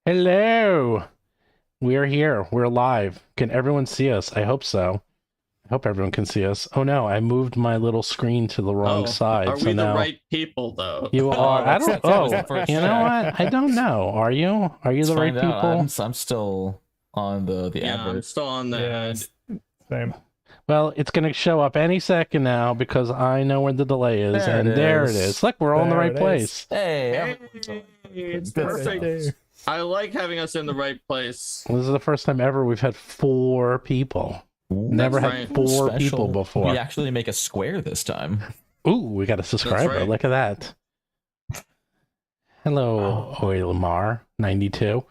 Hello. We're here. We're live. Can everyone see us? I hope so. I hope everyone can see us. Oh no, I moved my little screen to the wrong side. Are so we the now right people though? You are. I don't. That's You know what? I don't know. Are you? Are you the right people? I'm still on the Yeah, advert. I'm still on the Same. Well, it's going to show up any second now because I know where the delay is, There and it there it is. is. Look, we're all in the There right it is. place. Hey, It's Good perfect. stuff. I like having us in the right place. This is the first time ever we've had 4 people. Never That's had right. 4 Special. people before. We actually make a square this time. Ooh, we got a subscriber. right. Look at that. Hello, Oilamar92.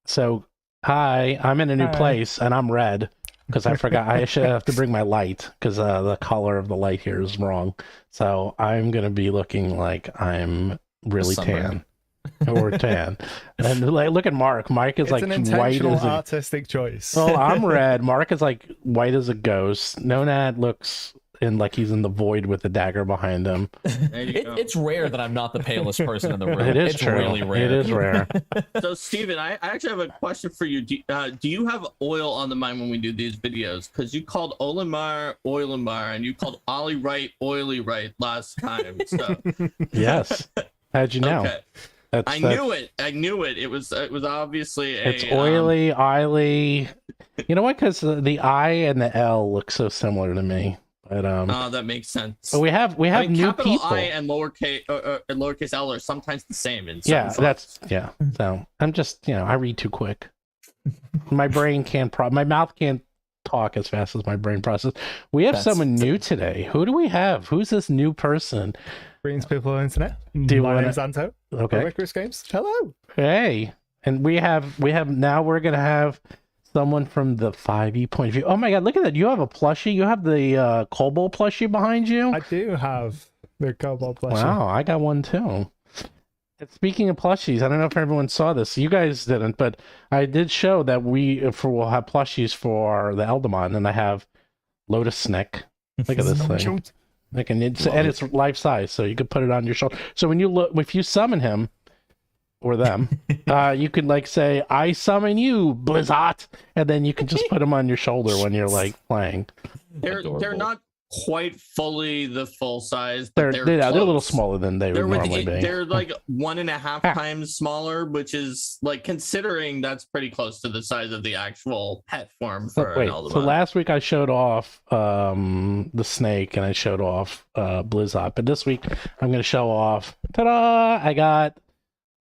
So, hi, I'm in a new Hi. place, and I'm red, because I forgot. I should have to bring my light, because the color of the light here is wrong. So, I'm going to be looking like I'm really tan. Or tan. And like, look at Mark. Mark is It's like an white intentional as a... artistic choice. Well, I'm red. Mark is like white as a ghost. Nonat looks like he's in the void with the dagger behind him. There you go. It's rare that I'm not the palest person in the room. It is it's true. really rare. It is rare. So, Steven, I actually have a question for you. Do you have oil on the mind when we do these videos? Because you called Olimar, and you called Ollie Wright, Oily Right last time. So, Yes. How'd you know? okay. I knew it. It was obviously a. It's oily, oily. You know what? Because the I and the L look so similar to me. But Oh, that makes sense. but we have I mean, new capital people. I and lowercase L are sometimes the same in some Yeah, fonts. So I'm just I read too quick. My brain can't my mouth can't talk as fast as my brain processes. We have someone new today. Who do we have? Who's this new person? Greetings, people on the internet. Do you My wanna- name's Anto. Okay. Icarus Games. Hello. Hey, and we have now we're gonna have someone from the 5e point of view. Oh my god, look at that! You have a plushie. You have the Kobold plushie behind you. I do have the Cobalt plushie. Wow, I got one too. And speaking of plushies, I don't know if everyone saw this. You guys didn't, but I did show that we'll have plushies for the Eldamon, and I have Lotus Snick. Look at this So thing. cute. Like, and it's life size, so you could put it on your shoulder. So when you look, if you summon him or them, you could like say, "I summon you, Blizzard," and then you can just put them on your shoulder when you're like playing. They're Adorable. not quite fully the full size. They're But they're a little close. smaller than they They're would normally be. They're like 1.5 times smaller, which is like considering that's pretty close to the size of the actual pet form for Wait, an Eldamon. so last week I showed off the snake and I showed off Blizzard, but this week I'm going to show off. Ta-da! I got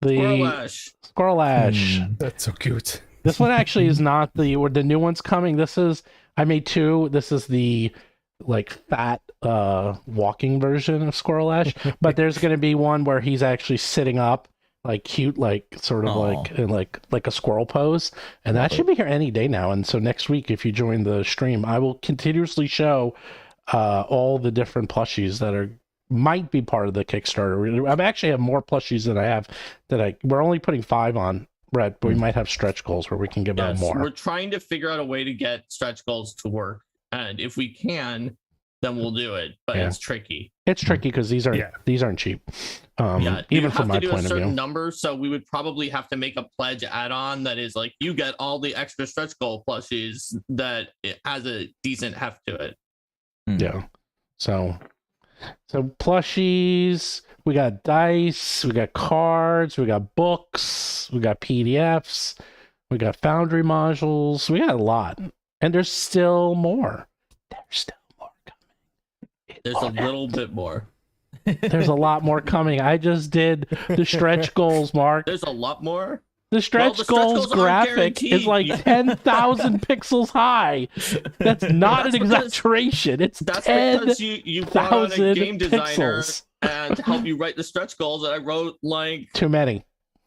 the Squirrel Ash. Squirrel Ash. That's so cute. This one actually is not the new one's coming. I made 2. This is the like fat walking version of Squirrel Ash, but there's going to be one where he's actually sitting up like cute, like sort of Aw. like a squirrel pose, and that should be here any day now. And so next week, if you join the stream, I will continuously show all the different plushies that might be part of the Kickstarter. I actually have more plushies than I have we're only putting 5 on Red, but we might have stretch goals where we can give out Yes, more. we're trying to figure out a way to get stretch goals to work, and if we can, then we'll do it. But Yeah. it's tricky. It's tricky because these aren't cheap. Yeah, Even you from have my to do a point of certain view. number, so we would probably have to make a pledge add-on that is like you get all the extra stretch goal plushies that it has a decent heft to it. Yeah. So plushies, we got dice, we got cards, we got books, we got PDFs, we got Foundry modules, we got a lot. And there's still more. There's still more coming. There's a little bit more. There's a lot more coming. I just did the stretch goals, Mark. There's a lot more. The stretch the stretch goals goals aren't graphic is guaranteed. like 10,000 pixels high. That's not That's an because- exaggeration. It's That's 10,000 because you brought on a game designer pixels. and to help you write the stretch goals. And I wrote Too many.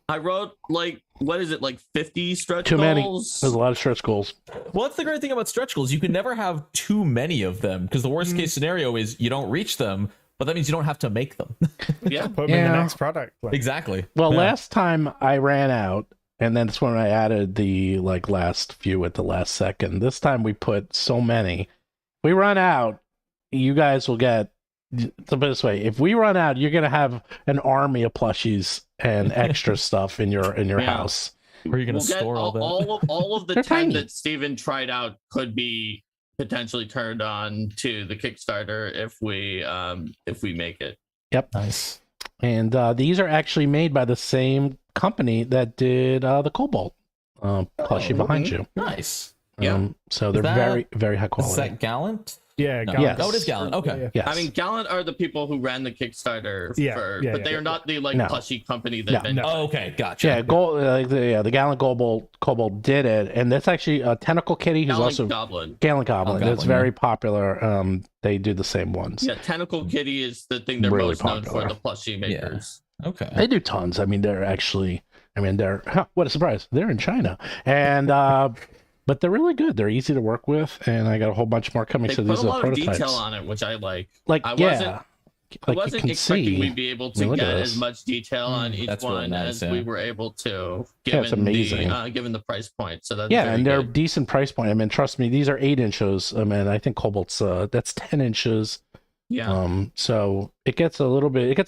what is it, like 50 stretch Too many. goals? There's a lot of stretch goals. Well, that's the great thing about stretch goals. You can never have too many of them because the worst case scenario is you don't reach them, but that means you don't have to make them. Yeah. Put them in Yeah. the next product. Like, Exactly. Well, Yeah. last time I ran out, and then that's when I added the last few at the last second. This time we put so many. We run out, you guys will get. To put it this way, if we run out, you're gonna have an army of plushies and extra stuff in your Yeah. house. Where are you going to We'll get store all that? all of the They're 10 tiny. that Steven tried out could be potentially turned on to the Kickstarter if we make it. Yep. Nice. And these are actually made by the same company that did the Cobalt plushie behind you. Nice. Yeah. So they're that- very, very high Is quality. that Gallant? Yeah, No. Yes. Oh, it is Gallant. Okay. Yeah. Yes. I mean, Gallant are the people who ran the Kickstarter, but they are not the No. plushie company that No. then. Oh, okay. Gotcha. Yeah, the Gallant Cobalt did it, and that's actually a Tentacle Kitty who's Gallant also Goblin. Gallant Goblin. Goblin, It's very popular. They do the same ones. Yeah, Tentacle Kitty is the thing they're Really most known popular. for, the plushie makers. Okay. They do tons. I mean, they're what a surprise. They're in China, and but they're really good. They're easy to work with, and I got a whole bunch more coming. They So put these a are lot of prototypes. detail on it, which I like. Like I yeah, wasn't- I like you wasn't can expecting see. we'd be able I mean, to look at get this. as much detail on each That's really one nice, as we yeah. were able to, Yeah, it's amazing. given the price point. So that's Yeah, very and they're good. decent price point. I mean, trust me, these are 8 inches. I mean, I think Cobalt's that's 10 inches. Yeah. So it gets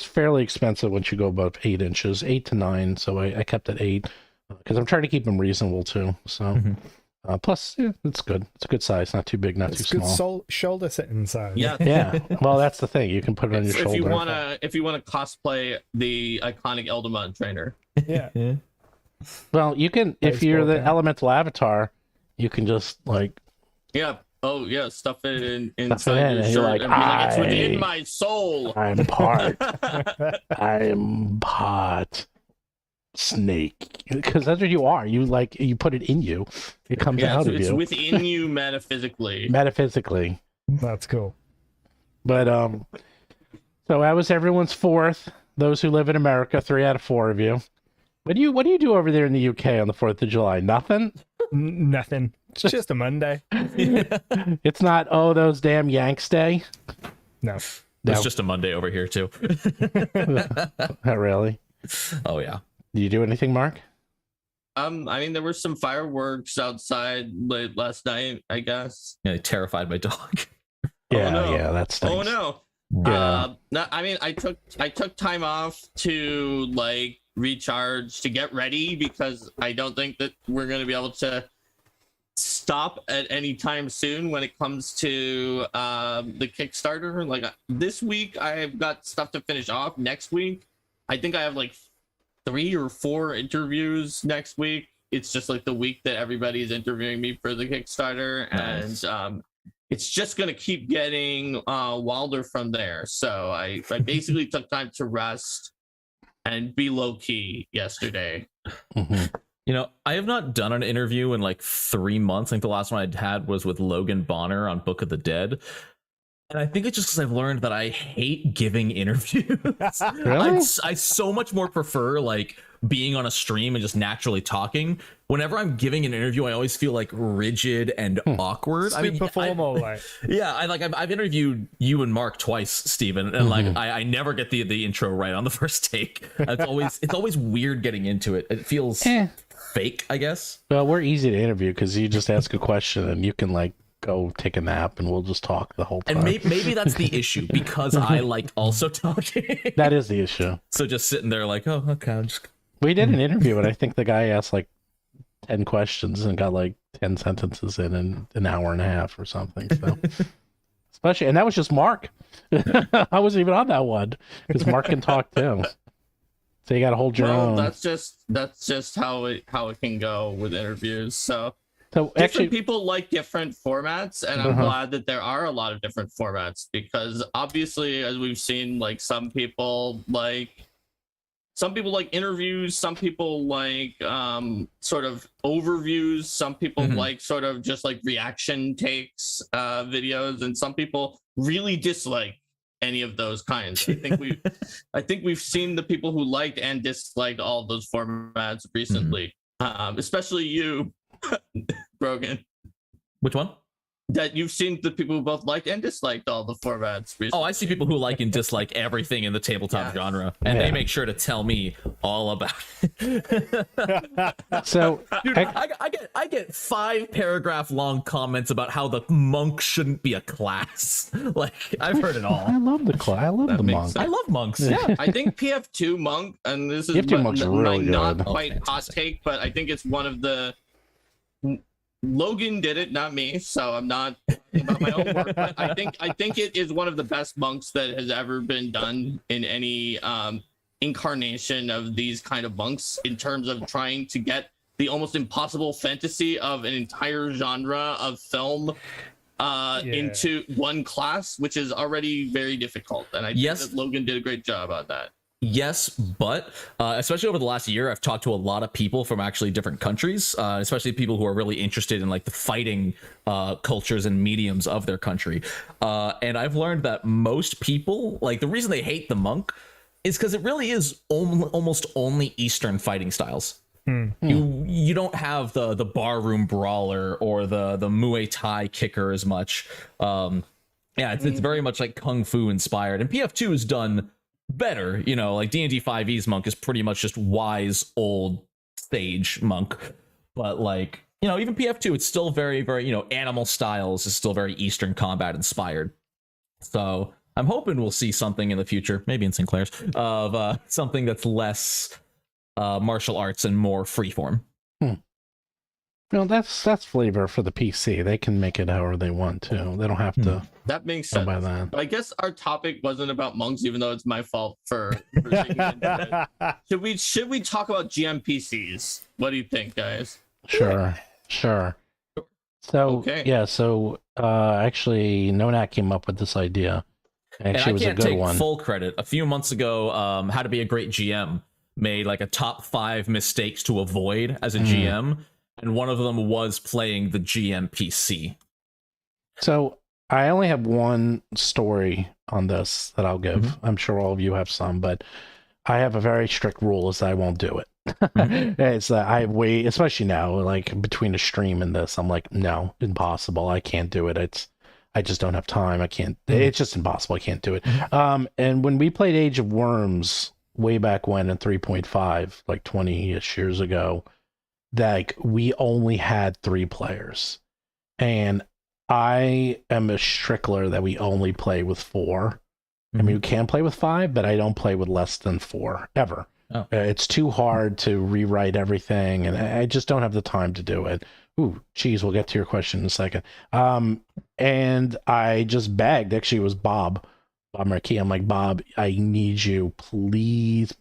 fairly expensive once you go above 8 inches, 8 to 9. So I kept it 8 because I'm trying to keep them reasonable too. So Mhm. plus, yeah, it's good. It's a good size, not too big, not It's too good small. shoulder sitting size. Yeah. Yeah, well, that's the thing. You can put it on your If shoulder. you wanna cosplay the iconic Eldamon trainer. Yeah. Well, you can if you're the Baseball cap. elemental avatar, you can just like Yeah. Oh yeah, stuff it Stuff it inside in, your and you're shirt like, and be like, it's I- within my soul. I'm part snake, because that's what you are. You put it in you. It comes Yeah, out of it's you within you metaphysically. metaphysically. That's cool. But so that was everyone's 4th. Those who live in America, 3 out of 4 of you. What do you do over there in the UK on the 4th of July? Nothing. Nothing. It's just a Monday. It's not those damn Yanks Day. No. No, It's just a Monday over here too. not really. Oh yeah. Do you do anything, Mark? I mean, there were some fireworks outside late last night, I guess. Yeah, it terrified my dog. Yeah, no. yeah, that stinks. Oh no. Yeah. No, I mean, I took time off to like recharge, to get ready, because I don't think that we're gonna be able to stop at any time soon when it comes to the Kickstarter. Like this week, I've got stuff to finish off. Next week, I think I have like 3 or 4 interviews next week. It's just like the week that everybody's interviewing me for the Kickstarter, Nice. and it's just gonna keep getting wilder from there. So I basically took time to rest and be low key yesterday. Mhm. You know, I have not done an interview in like 3 months. I think the last one I'd had was with Logan Bonner on Book of the Dead. And I think it's just because I've learned that I hate giving interviews. Really? I so much more prefer like being on a stream and just naturally talking. Whenever I'm giving an interview, I always feel like rigid and awkward. Super formal, like. Yeah, I've interviewed you and Mark twice, Steven, and like I never get the intro right on the first take. It's always weird getting into it. It feels fake, I guess. Well, we're easy to interview because you just ask a question and you can like go take a nap and we'll just talk the whole time. And maybe that's the issue, because I like also talking. That is the issue. So just sitting there like, oh, okay, I'm just... We did an interview and I think the guy asked like 10 questions and got like 10 sentences in an hour and a half or something. So especially, and that was just Mark. I wasn't even on that one because Mark can talk too. So you got to hold your Well, own. that's just how it can go with interviews. So So different actually, people like different formats, and I'm Uh-huh. glad that there are a lot of different formats, because obviously, as we've seen, like some people like interviews, some people like sort of overviews, some people Mhm. like sort of just like reaction takes videos, and some people really dislike any of those kinds. I think we've seen the people who liked and disliked all of those formats recently, especially you, Brogan. Which one? that you've seen the people who both liked and disliked all the formats recently. Oh, I see people who like and dislike everything in the tabletop genre, and they make sure to tell me all about it. So, Dude, I get 5-paragraph long comments about how the monk shouldn't be a class. Like, I've heard it all. I love I love That the makes monk. sense. I love monks. Yeah. I think PF2 monk, and this is PF2 monk's my really not good. quite hot Fantastic. take, but I think it's one of the Logan did it, not me, so I'm not talking about my own work. But I think it is one of the best monks that has ever been done in any incarnation of these kind of monks, in terms of trying to get the almost impossible fantasy of an entire genre of film into one class, which is already very difficult. And I think that Logan did a great job on that. Yes, but especially over the last year, I've talked to a lot of people from actually different countries, especially people who are really interested in like the fighting cultures and mediums of their country. And I've learned that most people, like, the reason they hate the monk is because it really is almost only Eastern fighting styles. You don't have the barroom brawler or the Muay Thai kicker as much. It's very much like Kung Fu inspired, and PF2 is done better. You know, like D&D 5e's monk is pretty much just wise old sage monk, but like, you know, even PF2, it's still very, very, you know, animal styles is still very Eastern combat inspired. So I'm hoping we'll see something in the future, maybe in Sinclair's, of something that's less martial arts and more freeform. Well, that's flavor for the PC. They can make it however they want to. They don't have to. That makes go sense. by that. But I guess our topic wasn't about monks, even though it's my fault for digging into it. Should we talk about GMPCs? What do you think, guys? Sure. So actually, Nonat came up with this idea. Actually, it was a good take one. full credit. A few months ago, How to Be a Great GM made like a top 5 mistakes to avoid as a GM, and one of them was playing the GMPC. So I only have one story on this that I'll give. I'm sure all of you have some, but I have a very strict rule is that I won't do it. It's I wait, especially now, like between a stream and this, I'm like, no, impossible. I can't do it. I just don't have time. I can't. It's just impossible. I can't do it. And when we played Age of Worms way back when in 3.5, like 20-ish years ago, like we only had 3 players, and I am a strickler that we only play with 4. I mean, we can play with 5, but I don't play with less than 4 ever. It's too hard to rewrite everything, and I just don't have the time to do it. Ooh, geez, we'll get to your question in a second. And I just begged. Actually, it was Bob Marquis. I'm like, Bob, I need you, please.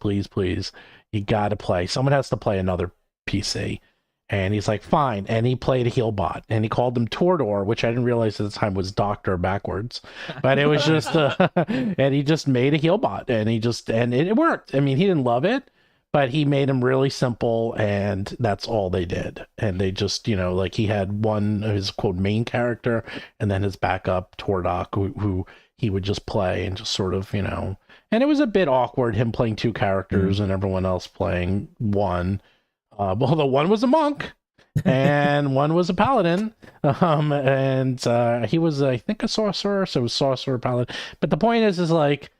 You got to play. Someone has to play another PC. And he's like, fine. And he played a heel bot, and he called him Tordor, which I didn't realize at the time was Doctor backwards, but it was just, and he just made a heel bot, and it worked. I mean, he didn't love it, but he made him really simple, and that's all they did. And they just, like he had one of his quote main character, and then his backup Tordok, who he would just play and just sort of, and it was a bit awkward, him playing 2 characters and everyone else playing 1. Although one was a monk and one was a paladin, and he was, I think, a sorcerer, so it was sorcerer paladin. But the point is like,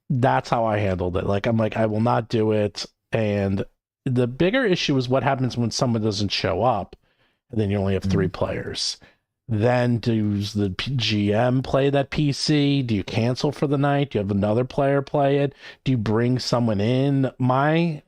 that's how I handled it. Like, I'm like, I will not do it. And the bigger issue is what happens when someone doesn't show up, and then you only have 3 players. Then does the GM play that PC? Do you cancel for the night? Do you have another player play it? Do you bring someone in? My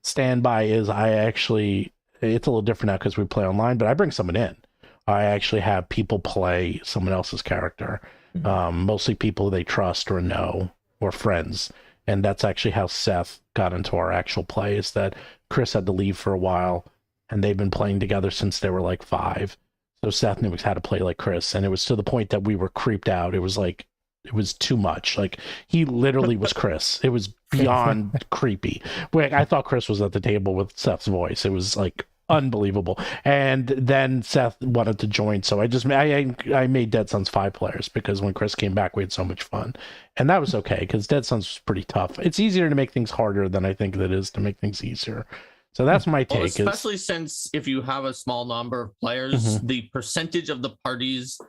standby is it's a little different now because we play online, but I bring someone in. I actually have people play someone else's character, mostly people they trust or know or friends. And that's actually how Seth got into our actual play, is that Chris had to leave for a while, and they've been playing together since they were like 5. So Seth knew how to play like Chris, and it was to the point that we were creeped out. It was like, it was too much. Like, he literally was Chris. It was beyond creepy. Like, I thought Chris was at the table with Seth's voice. It was like unbelievable. And then Seth wanted to join, so I made Dead Sons 5 players, because when Chris came back, we had so much fun, and that was okay, because Dead Sons was pretty tough. It's easier to make things harder than I think it is to make things easier. So that's my take. Well, especially since if you have a small number of players, the percentage of the parties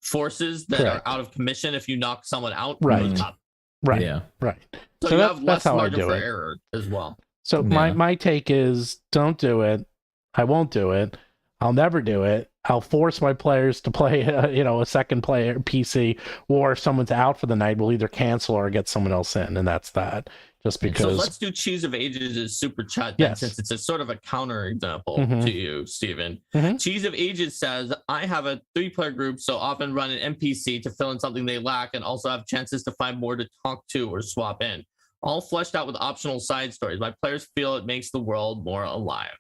forces that Correct. are out of commission if you knock someone out Right. from the top. Right. Yeah. Right. So, So you that- have that's less how I margin do for it. error as well. So Yeah. my take is don't do it. I won't do it. I'll never do it. I'll force my players to play, a second player PC, or if someone's out for the night, we'll either cancel or get someone else in, and that's that. Just because. So let's do Cheese of Ages as super chat then, Yes. since it's a sort of a counter example Mhm. to you, Stephen. Mhm. Cheese of Ages says, I have a 3-player group, so often run an NPC to fill in something they lack and also have chances to find more to talk to or swap in. All fleshed out with optional side stories. My players feel it makes the world more alive.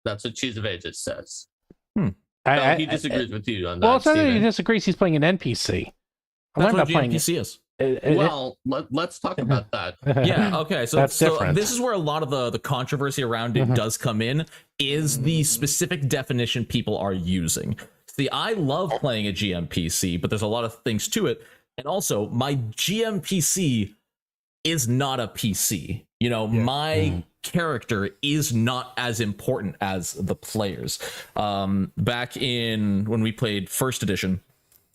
That's what Cheese of Ages says. No, he disagrees with you on that. Well, it's not that he Steven. disagrees. He's playing an NPC. I'm That's not what a playing. GMPC is. Well, let's talk about that. Yeah, okay. So, That's so different. this is where a lot of the controversy around it does come in, is the specific definition people are using. See, I love playing a GMPC, but there's a lot of things to it. And also, my GMPC is not a PC. You know, my character is not as important as the players. Back in when we played first edition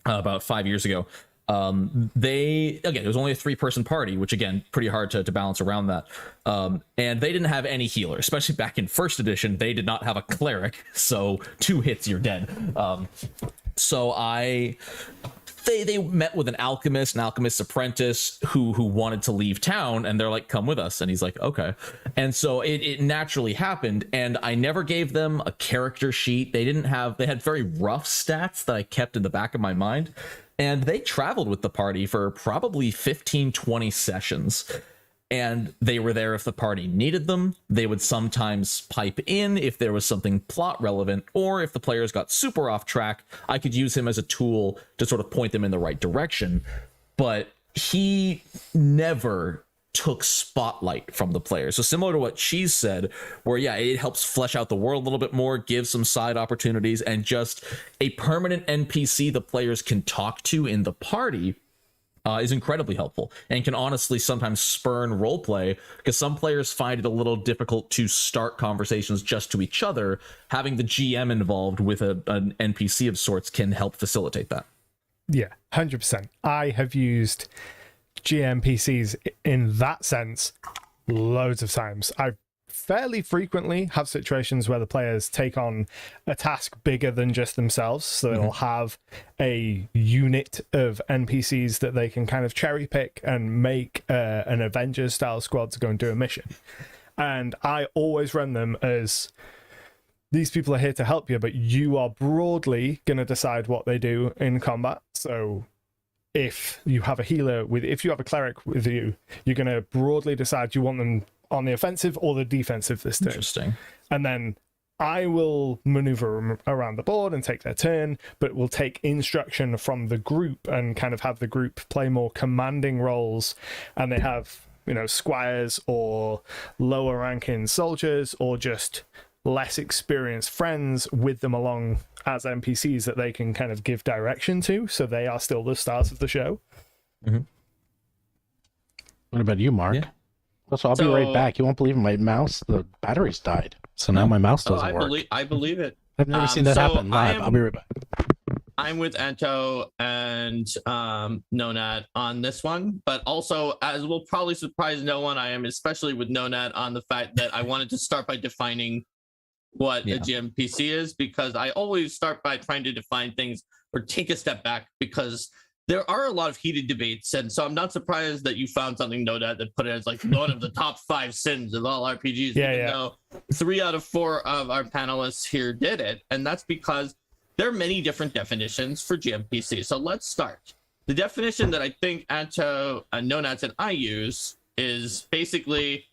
about 5 years ago, it was only a 3-person party, which again, pretty hard to balance around that. And they didn't have any healer, especially back in first edition. They did not have a cleric, so 2 hits, you're dead. They met with an alchemist's apprentice who wanted to leave town, and they're like, come with us. And he's like, okay. And so it naturally happened, and I never gave them a character sheet. They had very rough stats that I kept in the back of my mind. And they traveled with the party for probably 15-20 sessions. And they were there if the party needed them. They would sometimes pipe in if there was something plot relevant, or if the players got super off track, I could use him as a tool to sort of point them in the right direction. But he never took spotlight from the players. So similar to what she said, where it helps flesh out the world a little bit more, give some side opportunities, and just a permanent NPC the players can talk to in the party is incredibly helpful, and can honestly sometimes spurn roleplay, because some players find it a little difficult to start conversations just to each other. Having the GM involved with an NPC of sorts can help facilitate that. Yeah, 100%. I have used GMPCs in that sense loads of times. I fairly frequently have situations where the players take on a task bigger than just themselves, so they'll have a unit of NPCs that they can kind of cherry pick and make an Avengers style squad to go and do a mission. And I always run them as, these people are here to help you, but you are broadly going to decide what they do in combat. So if you have a healer if you have a cleric with you, you're going to broadly decide, do you want them on the offensive or the defensive this turn? Interesting. And then I will maneuver around the board and take their turn, but will take instruction from the group and kind of have the group play more commanding roles. And they have, squires or lower ranking soldiers, or just less experienced friends with them along as NPCs that they can kind of give direction to. So they are still the stars of the show. What about you, Mark? Yeah. Also, I'll be right back. You won't believe my mouse, the battery's died. So now my mouse doesn't work. I believe it. I've never seen that happen live. I'll be right back. I'm with Anto and Nonat on this one, but also, as will probably surprise no one, I am especially with Nonat on the fact that I wanted to start by defining what a GMPC is, because I always start by trying to define things or take a step back, because there are a lot of heated debates. And so I'm not surprised that you found something, Nonat, that put it as like one of the top 5 sins of all RPGs, even though 3 out of 4 of our panelists here did it. And that's because there are many different definitions for GMPC. So let's start. The definition that I think Anto, Nonat, and I use is basically,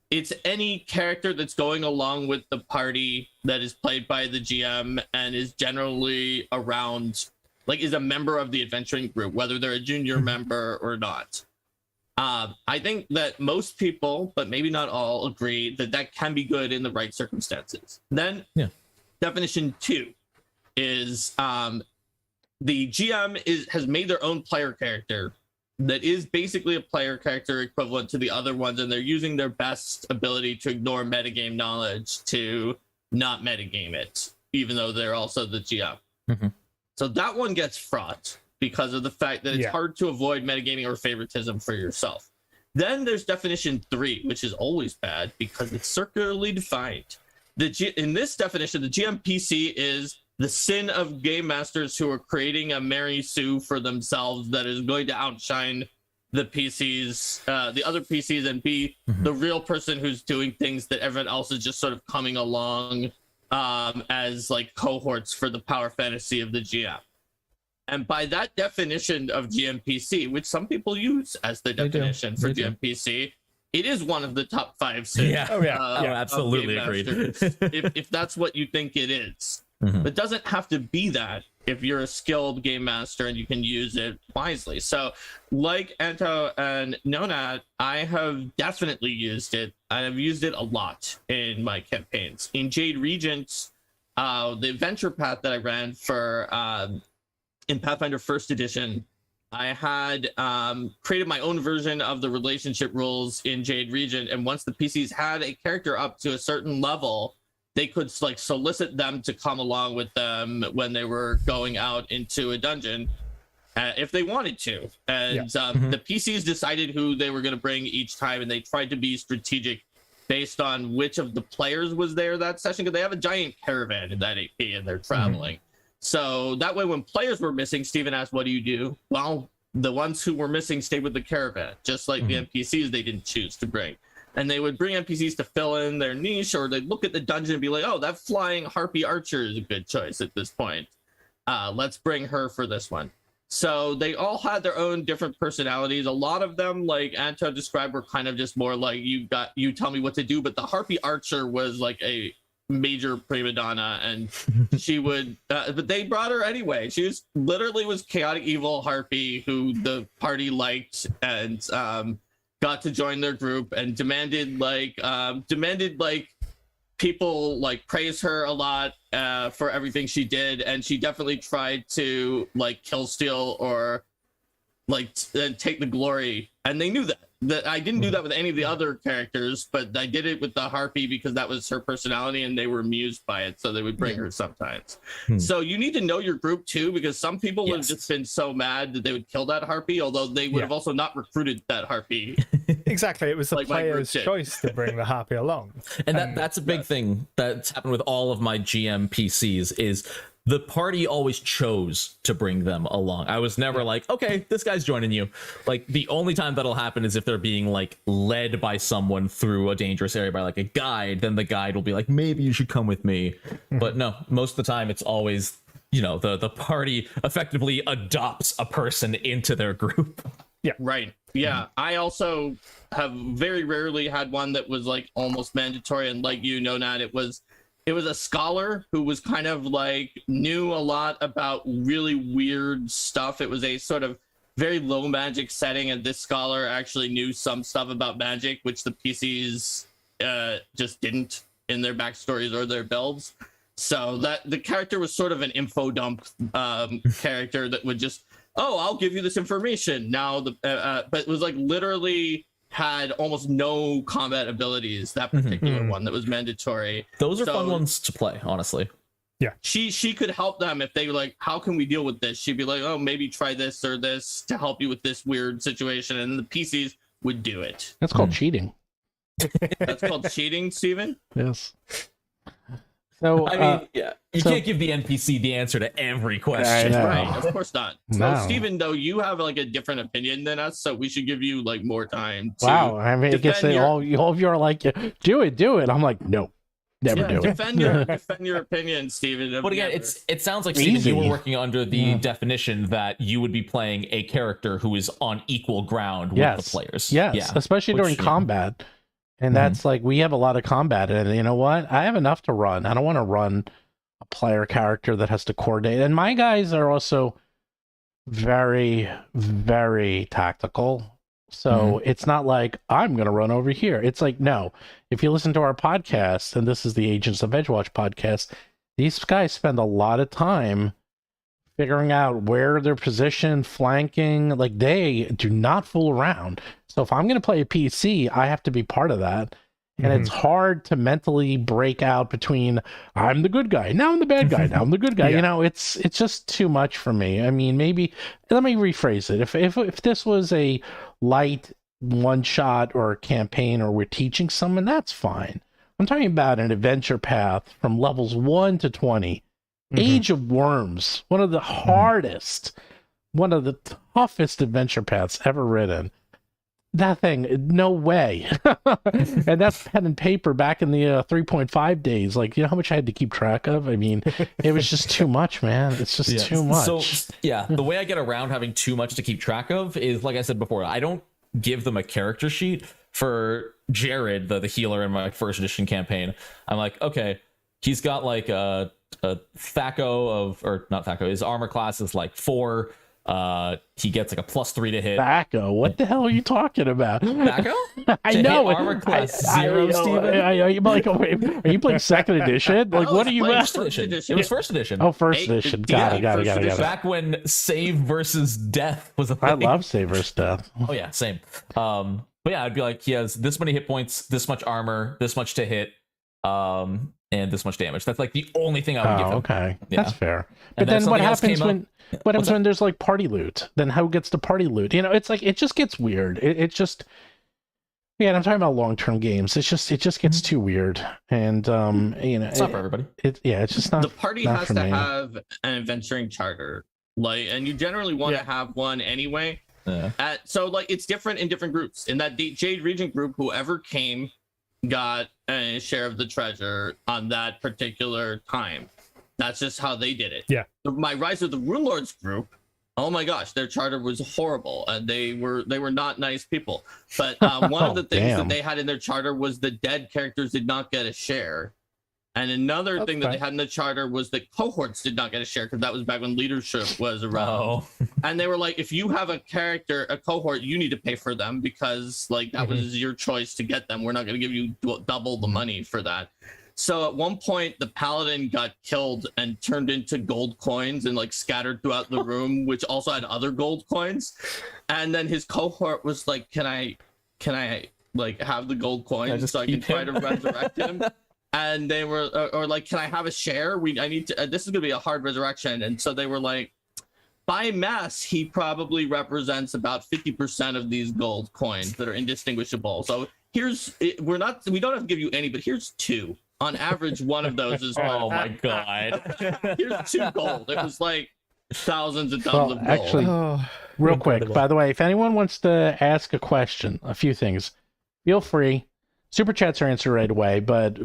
it's any character that's going along with the party that is played by the GM and is generally around, like, is a member of the adventuring group, whether they're a junior member or not. I think that most people, but maybe not all, agree that that can be good in the right circumstances. Then definition 2 is the GM has made their own player character that is basically a player character equivalent to the other ones, and they're using their best ability to ignore metagame knowledge to not metagame it, even though they're also the GM. So that one gets fraught because of the fact that it's hard to avoid metagaming or favoritism for yourself. Then there's definition 3, which is always bad because it's circularly defined. In this definition, the GMPC is the sin of game masters who are creating a Mary Sue for themselves that is going to outshine the PCs, the other PCs, and be the real person who's doing things that everyone else is just sort of coming along as like cohorts for the power fantasy of the GM. And by that definition of GMPC, which some people use as the definition for GMPC, it is one of the top 5 sins. Absolutely agreed. if that's what you think it is. But it doesn't have to be that if you're a skilled game master and you can use it wisely. So like Anto and Nonat, I have definitely used it. I have used it a lot in my campaigns. In Jade Regent, the adventure path that I ran for in Pathfinder 1st edition, I had created my own version of the relationship rules in Jade Regent, and once the PCs had a character up to a certain level, they could like solicit them to come along with them when they were going out into a dungeon if they wanted to. And the PCs decided who they were going to bring each time, and they tried to be strategic based on which of the players was there that session, because they have a giant caravan in that AP and they're traveling. So that way, when players were missing, Steven asked, what do you do? Well, the ones who were missing stayed with the caravan, just like the NPCs they didn't choose to bring. And they would bring NPCs to fill in their niche, or they'd look at the dungeon and be like, oh, that flying harpy archer is a good choice at this point. Let's bring her for this one. So they all had their own different personalities. A lot of them, like Anto described, were kind of just more like, you tell me what to do. But the harpy archer was like a major prima donna, and she would but they brought her anyway. She was chaotic evil harpy who the party liked, and got to join their group, and demanded people like praise her a lot for everything she did. And she definitely tried to like kill steal or like take the glory, and they knew that I didn't do that with any of the other characters, but I did it with the harpy because that was her personality and they were amused by it, so they would bring her sometimes. So you need to know your group too, because some people would have just been so mad that they would kill that harpy, although they would have also not recruited that harpy. Exactly, it was the player's choice to bring the harpy along. And that's a big thing that's happened with all of my GM PCs is the party always chose to bring them along. I was never like, okay, this guy's joining you. Like, the only time that'll happen is if they're being like led by someone through a dangerous area by like a guide, then the guide will be like, maybe you should come with me. But no, most of the time it's always, the party effectively adopts a person into their group. Yeah. Right. Yeah. I also have very rarely had one that was like almost mandatory, and like you know, Nat, it was a scholar who was kind of like knew a lot about really weird stuff. It was a sort of very low magic setting, and this scholar actually knew some stuff about magic, which the PCs just didn't in their backstories or their builds. So that the character was sort of an info dump character that would just, oh, I'll give you this information now. But it was like literally had almost no combat abilities, that particular one that was mandatory. Those are fun ones to play, honestly. Yeah. She could help them if they were like, how can we deal with this? She'd be like, oh, maybe try this or this to help you with this weird situation. And the PCs would do it. That's called cheating. That's called cheating, Steven? Yes. So I mean, you can't give the NPC the answer to every question. Right, of course not. No. So, Steven, though, you have like a different opinion than us, so we should give you like more time to I mean, I guess all of you are like, do it. I'm like, no, never do it. Defend your opinion, Steven. But again, it sounds like, Steven, you were working under the definition that you would be playing a character who is on equal ground with the players. Yes, especially during combat. And that's like, we have a lot of combat, and you know what? I have enough to run. I don't want to run a player character that has to coordinate. And my guys are also very, very tactical. So it's not like, I'm going to run over here. It's like, no. If you listen to our podcast, and this is the Agents of Edgewatch podcast, these guys spend a lot of time figuring out where they're positioned, flanking. Like, they do not fool around. So if I'm going to play a PC, I have to be part of that. And it's hard to mentally break out between I'm the good guy, now I'm the bad guy, now I'm the good guy. Yeah. You know, it's just too much for me. I mean, maybe let me rephrase it. If this was a light one shot or a campaign, or we're teaching someone, that's fine. I'm talking about an adventure path from levels 1 to 20. Age of Worms, one of the hardest, one of the toughest adventure paths ever written. That thing, no way. And that's pen and paper back in the 3.5 days. Like, you know how much I had to keep track of? I mean, it was just too much, man. It's just too much. So, the way I get around having too much to keep track of is, like I said before, I don't give them a character sheet. For Jared, the healer in my first edition campaign, I'm like, okay, he's got like a THACO of, or not THACO, his armor class is like 4. He gets like a +3 to hit. THACO? What the hell are you talking about? THACO? I know. Armor class 0, Steven. Are you like, wait, are you playing second edition? Like, what are you? First edition. It was first edition. Oh, first edition. Got it. Back when save versus death was a thing. I love save versus death. Oh yeah, same. But yeah, I'd be like, he has this many hit points, this much armor, this much to hit, and this much damage. That's like the only thing I would give him. Okay, Yeah. that's fair. And But then what something else happens came when? up. What happens when there's like party loot? Then who gets the party loot? You know, it's like it just gets weird. It just, yeah. And I'm talking about long-term games. It just gets too weird, and you know, It's not for everybody. it's just not. The party not has for to me. have an adventuring charter, like, and you generally want to have one anyway. Yeah. So like it's different in different groups. In that Jade Region group, whoever came got a share of the treasure on that particular time. That's just how they did it. Yeah. My Rise of the Rune Lords group, oh my gosh, their charter was horrible, and they were not nice people. But one of the things damn. that they had in their charter was the dead characters did not get a share. And another thing that they had in the charter was that cohorts did not get a share, because that was back when leadership was around. Oh. And they were like, if you have a cohort, you need to pay for them, because like that was your choice to get them. We're not going to give you double the money for that. So at one point, the paladin got killed and turned into gold coins and like scattered throughout the room, which also had other gold coins. And then his cohort was like, can I like have the gold coins so I can try to resurrect him? And they were, or like, can I have a share? I need to, this is going to be a hard resurrection. And so they were like, by mass, he probably represents about 50% of these gold coins that are indistinguishable. So we don't have to give you any, but here's 2. On average, one of those is Oh my god. here's 2 gold. It was like thousands and thousands of gold. Actually, real quick, by the way, if anyone wants to ask a question, a few things, feel free. Super chats are answered right away, but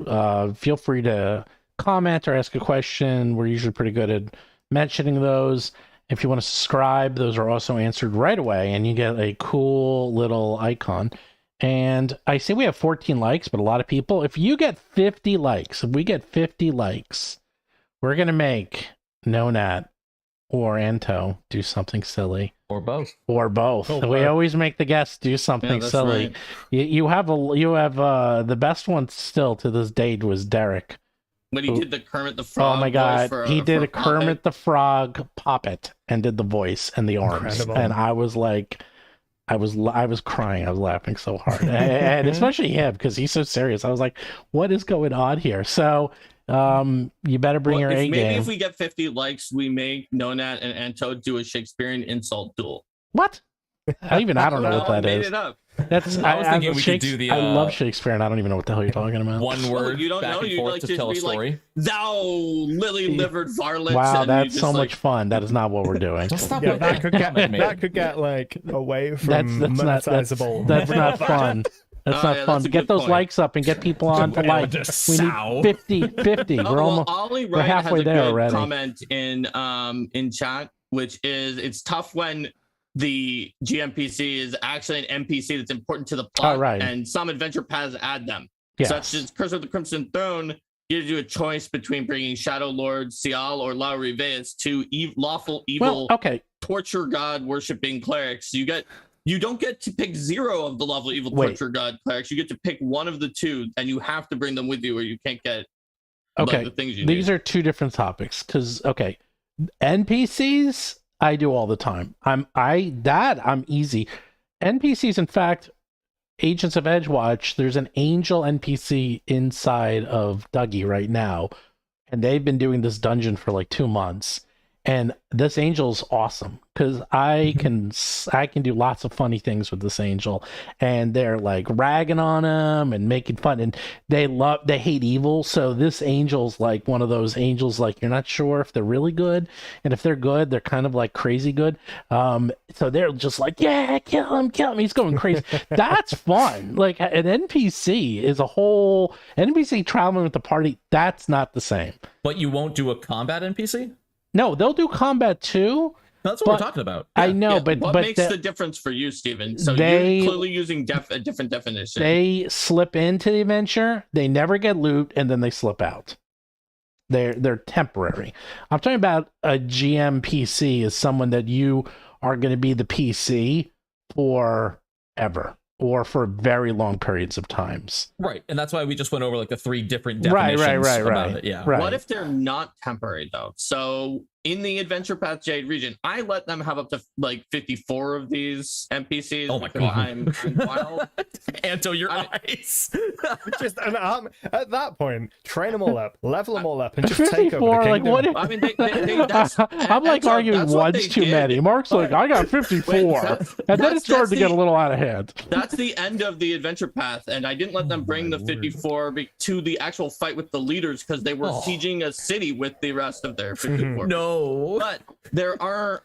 feel free to comment or ask a question. We're usually pretty good at mentioning those. If you want to subscribe, those are also answered right away, and you get a cool little icon. And I see we have 14 likes, but a lot of people, if you get 50 likes, if we get 50 likes, we're going to make Nonat or Anto do something silly. Or both. Or both. Oh, We wow. always make the guests do something that's silly. right. You have the best one still to this date was Derek. When he did the Kermit the Frog. Oh my voice god, he did for a Kermit the Frog puppet and did the voice and the arms. Incredible. And I was like, I was crying. I was laughing so hard, and especially him because he's so serious. I was like, "What is going on here?" So, you better bring your A Maybe game. if we get 50 likes, we make Nonat and Anto do a Shakespearean insult duel. What? I don't know what that made is. it up. That's I was thinking we could do the, I love Shakespeare, and I don't even know what the hell you're talking about. One word you don't back know? and You'd forth like to to tell a be like, story. Thou lily-livered varlet. Wow, and that's you just, so like, much fun. That is not what we're doing. Stop Yeah, with that could get comment, that could get like away from That's not monetizable. that's not fun. That's Oh, not yeah, fun. that's a Get good those point. likes up and get people on to like. We need 50. Oh, We're almost. Ollie we're Wright halfway has a there good already. comment in chat, which is it's tough when the GMPC is actually an NPC that's important to the plot, Oh, right. and some adventure paths add them. Yes. Such as Curse of the Crimson Throne, you do a choice between bringing Shadow Lord Sial or Lowry Veus, two lawful evil Well, okay. torture god worshipping clerics. You don't get to pick 0 of the lawful evil Wait. torture god clerics. You get to pick one of the 2, and you have to bring them with you, or you can't get Okay. the things you These need. are 2 different topics. Because NPCs I do all the time. I'm easy. NPCs, in fact, Agents of Edgewatch, there's an angel NPC inside of Dougie right now, and they've been doing this dungeon for like 2 months. And this angel's awesome because I can do lots of funny things with this angel, and they're like ragging on him and making fun, and they hate evil. So this angel's like one of those angels like you're not sure if they're really good, and if they're good, they're kind of like crazy good. So they're just like, yeah, kill him. He's going crazy. That's fun. Like an NPC is a whole NPC traveling with the party. That's not the same. But you won't do a combat NPC? No, they'll do combat too. That's what we're talking about. I know, but what makes the difference for you, Steven? So you're clearly using a different definition. They slip into the adventure, they never get loot, and then they slip out. They're temporary. I'm talking about a GM PC is someone that you are going to be the PC forever. Or for very long periods of times. Right. And that's why we just went over like the 3 different definitions about it. Yeah. Right. What if they're not temporary though? So in the Adventure Path Jade region, I let them have up to like 54 of these NPCs. Oh my God. I'm wild. Anto, your eyes. Just at that point, train them all up, level them all up, and just take over the like kingdom. what if, I mean, I'm like arguing one's too many. Mark's like, I got 54. And then it started to get a little out of hand. That's the end of the Adventure Path, and I didn't let them bring the 54 to the actual fight with the leaders because they were sieging a city with the rest of their 54. No. But there are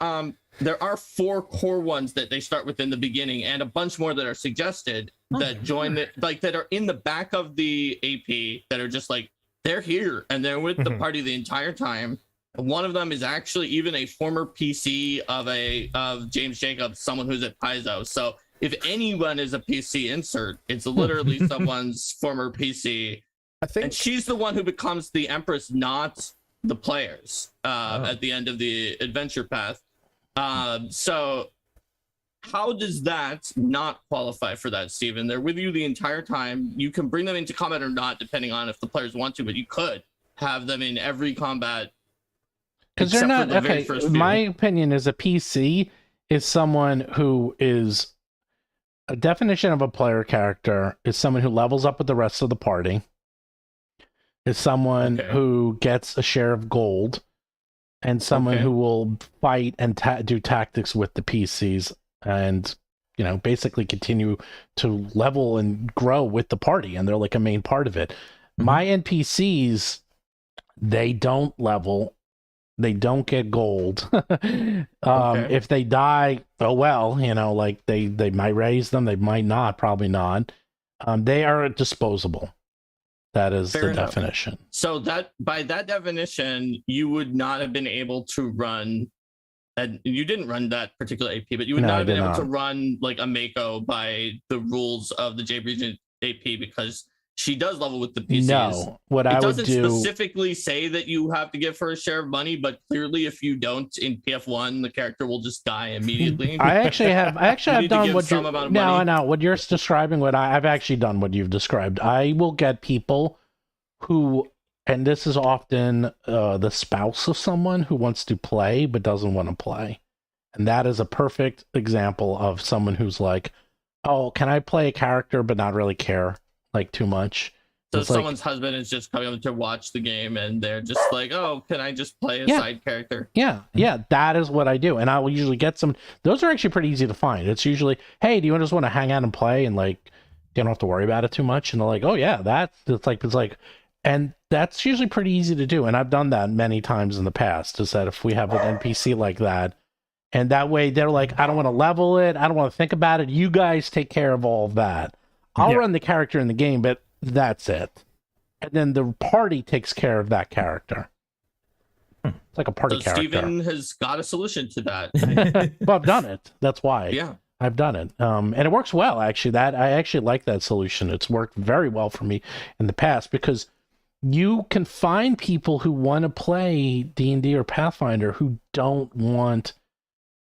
4 core ones that they start with in the beginning, and a bunch more that are suggested that join that are in the back of the AP that are just like they're here and they're with the party the entire time. One of them is actually even a former PC of James Jacobs, someone who's at Paizo. So if anyone is a PC insert, it's literally someone's former PC. And she's the one who becomes the Empress, not the players at the end of the Adventure Path. So how does that not qualify for that, Steven? They're with you the entire time. You can bring them into combat or not, depending on if the players want to, but you could have them in every combat. Because they're not, okay, my opinion is a PC is someone who is, a definition of a player character is someone who levels up with the rest of the party, is someone who gets a share of gold, and someone who will fight and do tactics with the PCs and, you know, basically continue to level and grow with the party, and they're like a main part of it. My NPCs, they don't level, they don't get gold. If they die, oh well, you know, like they might raise them, they might not, probably not. They are disposable. That is the definition. So that by that definition, you would not have been able to run, and you didn't run that particular AP, but you would not have been able to run like a Mako by the rules of the J Region AP because she does level with the PCs. No, what I would do, it doesn't specifically say that you have to give her a share of money, but clearly if you don't in PF1, the character will just die immediately. I actually have done what you're, no, what you're describing, I've actually done what you've described. I will get people who, and this is often the spouse of someone who wants to play but doesn't want to play. And that is a perfect example of someone who's like, oh, can I play a character but not really care? Like too much. So someone's husband is just coming to watch the game and they're just like, oh, can I just play a side character? Yeah, that is what I do. And I will usually get some, those are actually pretty easy to find. It's usually, hey, do you just want to hang out and play and like you don't have to worry about it too much? And they're like, oh yeah, it's like and that's usually pretty easy to do. And I've done that many times in the past, is that if we have an NPC like that, and that way they're like, I don't want to level it, I don't want to think about it, you guys take care of all of that. I'll run the character in the game, but that's it. And then the party takes care of that character. It's like a party character. Steven has got a solution to that. Well, I've done it. That's why. Yeah. I've done it. And it works well, actually. I actually like that solution. It's worked very well for me in the past because you can find people who want to play D&D or Pathfinder who don't want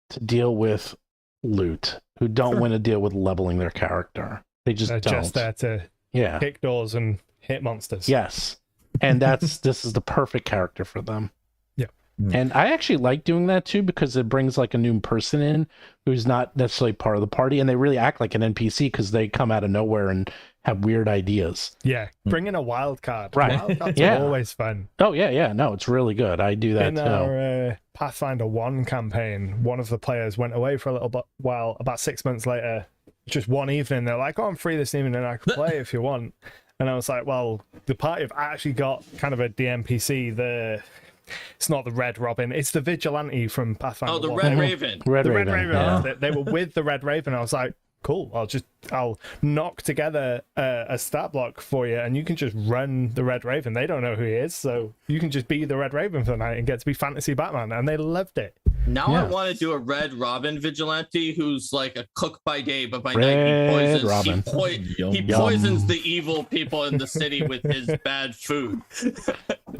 to deal with loot, who don't want to deal with leveling their character. They just don't. Just there to kick doors and hit monsters. Yes. And this is the perfect character for them. Yeah. And I actually like doing that too, because it brings like a new person in who's not necessarily part of the party, and they really act like an NPC because they come out of nowhere and have weird ideas. Yeah, bring in a wild card. Right. Wild cards Yeah. are always fun. Oh yeah. No, it's really good. I do that In too. our Pathfinder 1 campaign, one of the players went away for a little while. About 6 months later, just one evening, they're like, "Oh, I'm free this evening and I can play if you want." And I was like, "Well, the party have actually got kind of a DMPC. It's not the Red Robin, it's the Vigilante from Pathfinder. Oh, the 1. Red Raven. Red The Red Raven. Raven. Yeah. They were with the Red Raven. I was like, cool. I'll knock together a stat block for you, and you can just run the Red Raven. They don't know who he is, so you can just be the Red Raven for the night and get to be Fantasy Batman. And they loved it. Now I Yeah. want to do a Red Robin vigilante who's like a cook by day, but by night Red he Robin. poisons. He Yum. poisons the evil people in the city with his bad food.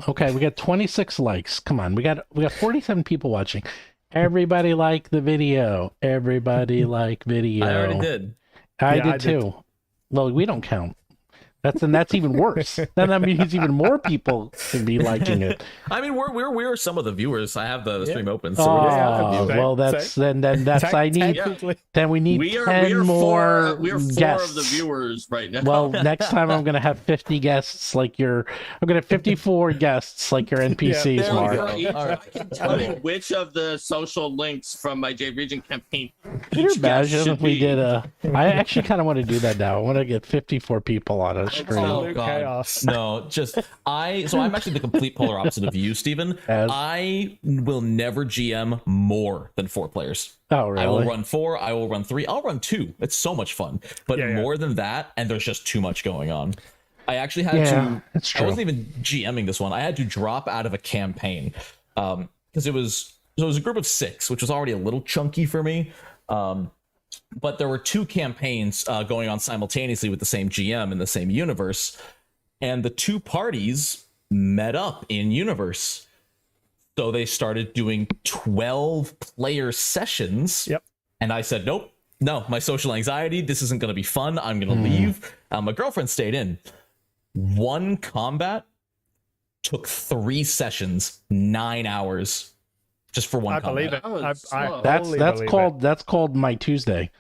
Okay, we got 26 likes. Come on, we got 47 people watching. Everybody like the video. Everybody like video. I already did. I Yeah, did I did. too. Well, we don't count. That's even worse. Then that means even more people can be liking it. I mean, we're some of the viewers. I have the stream open, so Oh, we're yeah, well, that's then that's I need. Technically, Then we need We are 10 more four guests. of the viewers right now. Well, next time I'm gonna have 50 guests like your. I'm gonna have 54 guests like your NPCs, there we Mark. go. I can tell you which of the social links from my J Region campaign. Can you each guest imagine should if we be. did a? I actually kind of want to do that now. I want to get 54 people on a stream. absolute God. chaos. No, just so I'm actually the complete polar opposite of you, Steven. As? I will never GM more than 4 players. Oh, really? I will run 4, I will run 3, I'll run 2. It's so much fun. But Yeah. more than that, and there's just too much going on. I actually had Yeah, to it's I true. wasn't even GMing this one. I had to drop out of a campaign. Because it was a group of 6, which was already a little chunky for me. But there were 2 campaigns going on simultaneously with the same GM in the same universe. And the 2 parties met up in universe. So they started doing 12 player sessions. Yep. And I said, nope, no, my social anxiety, this isn't going to be fun. I'm going to leave. My girlfriend stayed in. 1 combat took 3 sessions, 9 hours, just for 1 I combat. believe it. That was I slow. totally believe it. That's called my Tuesday.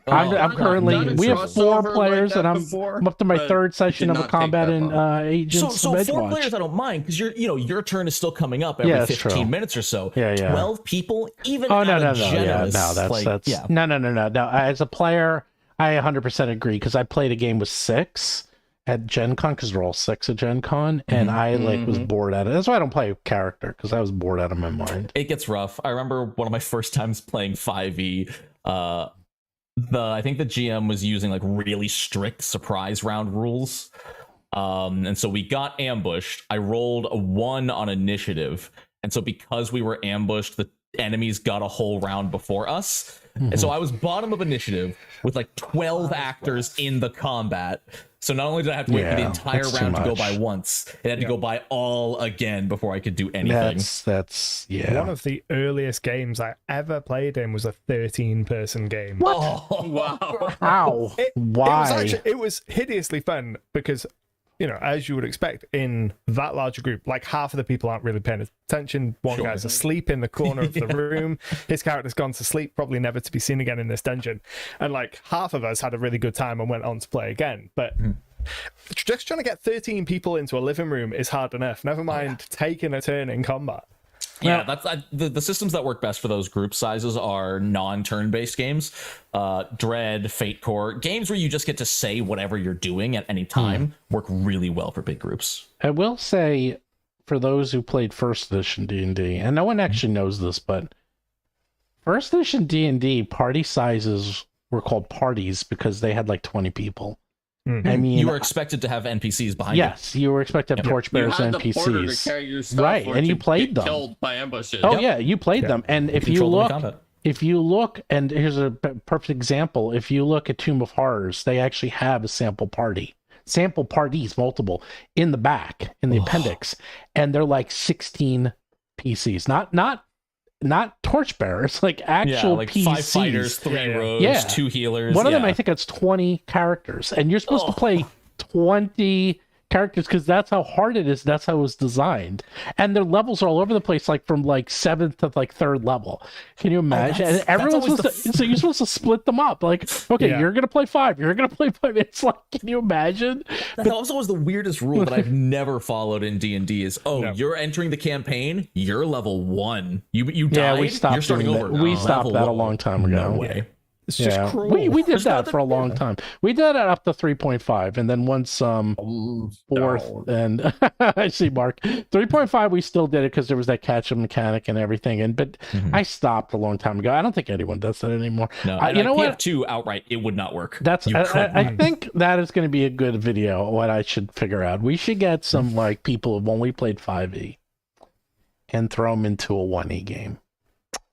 Oh, I'm currently done a we have 4 crossover players like that and I'm before, up to my but 3rd session did of a not take combat that in long. Agents So of 4 Edgewatch. players I don't mind because your turn is still coming up every Yeah, that's 15 true. minutes or so. Yeah, yeah. 12 people, even Oh out no, of yeah, generous, no, that's like, yeah. no. As a player, I 100% agree because I played a game with 6 at Gen Con because they're all 6 at Gen Con, and I was bored at it. That's why I don't play character because I was bored out of my mind. It gets rough. I remember one of my first times playing 5e. I think the GM was using like really strict surprise round rules. And so we got ambushed. I rolled a 1 on initiative. And so because we were ambushed, the enemies got a whole round before us. And so I was bottom of initiative with like 12 actors in the combat. So not only did I have to wait for the Yeah, entire that's too round to go much. by once, it had to go by all again before I could do anything. That's yeah. One of the earliest games I ever played in was a 13-person game. Oh, Wow. How? Why? It was hideously fun because, you know, as you would expect in that larger group, like half of the people aren't really paying attention. One Sure. guy's asleep in the corner of the room. His character's gone to sleep, probably never to be seen again in this dungeon. And like half of us had a really good time and went on to play again. But just trying to get 13 people into a living room is hard enough. Never mind taking a turn in combat. Yeah, the systems that work best for those group sizes are non-turn-based games. Dread, Fate Core, games where you just get to say whatever you're doing at any time work really well for big groups. I will say, for those who played first edition D&D, and no one actually knows this, but first edition D&D party sizes were called parties because they had like 20 people. I mean, You were expected to have NPCs behind you. yes, you were expected to have You torchbearers had and the porter to NPCs. carry your stuff, Right, or and to you played get them. killed by ambushes. Oh yeah, you played them, and if you Control them in look, combat. and here's a perfect example. If you look at Tomb of Horrors, they actually have a sample parties, multiple in the back in the appendix, and they're like 16 PCs, not torchbearers, like actual Yeah, like PCs. 5 fighters, 3 rows, Yeah. 2 healers. One of them, yeah. I think, it's 20 characters, and you're supposed to play 20 characters because that's how hard it is. That's how it was designed, and their levels are all over the place, like from like 7th to like 3rd level. Can you imagine? And everyone's supposed to, so you're supposed to split them up. Like, okay, you're gonna play 5. You're gonna play 5. It's like, can you imagine? That's also was the weirdest rule that I've never followed in D&D is, you're entering the campaign, you're level 1. You died, we stopped you're starting doing over. that. We stopped that a long time ago. No way. It's just cruel. We did that for a long time. We did that up to 3.5, and then once 4th and I see Mark 3.5, we still did it because there was that catch-up mechanic and everything. But I stopped a long time ago. I don't think anyone does that anymore. No, you know what? PF2 outright, it would not work. That's I think that is going to be a good video. What I should figure out, we should get some like people who've only played 5e and throw them into a 1e game.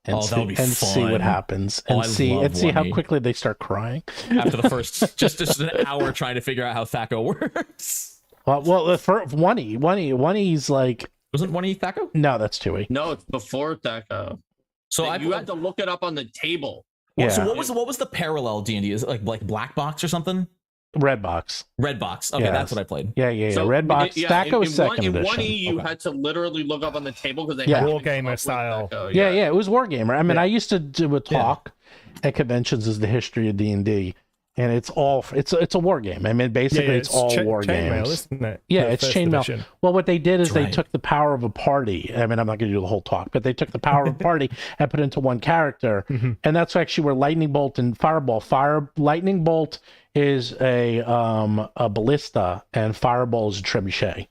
And that would be fun. See what happens, and see how quickly they start crying after the first just an hour trying to figure out how Thaco works. Well, for 1e's like, wasn't 1e Thaco? No, that's 2e. No, it's before Thaco. So you had to look it up on the table. Yeah. So what was the parallel D&D? Is it like Black Box or something? Redbox. Redbox. Okay, that's what I played. Yeah. So Redbox. Thaco is second in edition. 1e, you had to literally look up on the table because they had Wargamer style. Yeah, it was Wargamer. I mean, I used to do a talk at conventions as the history of D&D, and it's a war game. I mean, basically, it's all war games. Isn't it? Yeah, it's chainmail. Well, what they did is they took the power of a party. I mean, I'm not going to do the whole talk, but they took the power of a party and put it into one character, and that's actually where Lightning Bolt and Fireball. Lightning Bolt is a ballista, and Fireball is a trebuchet.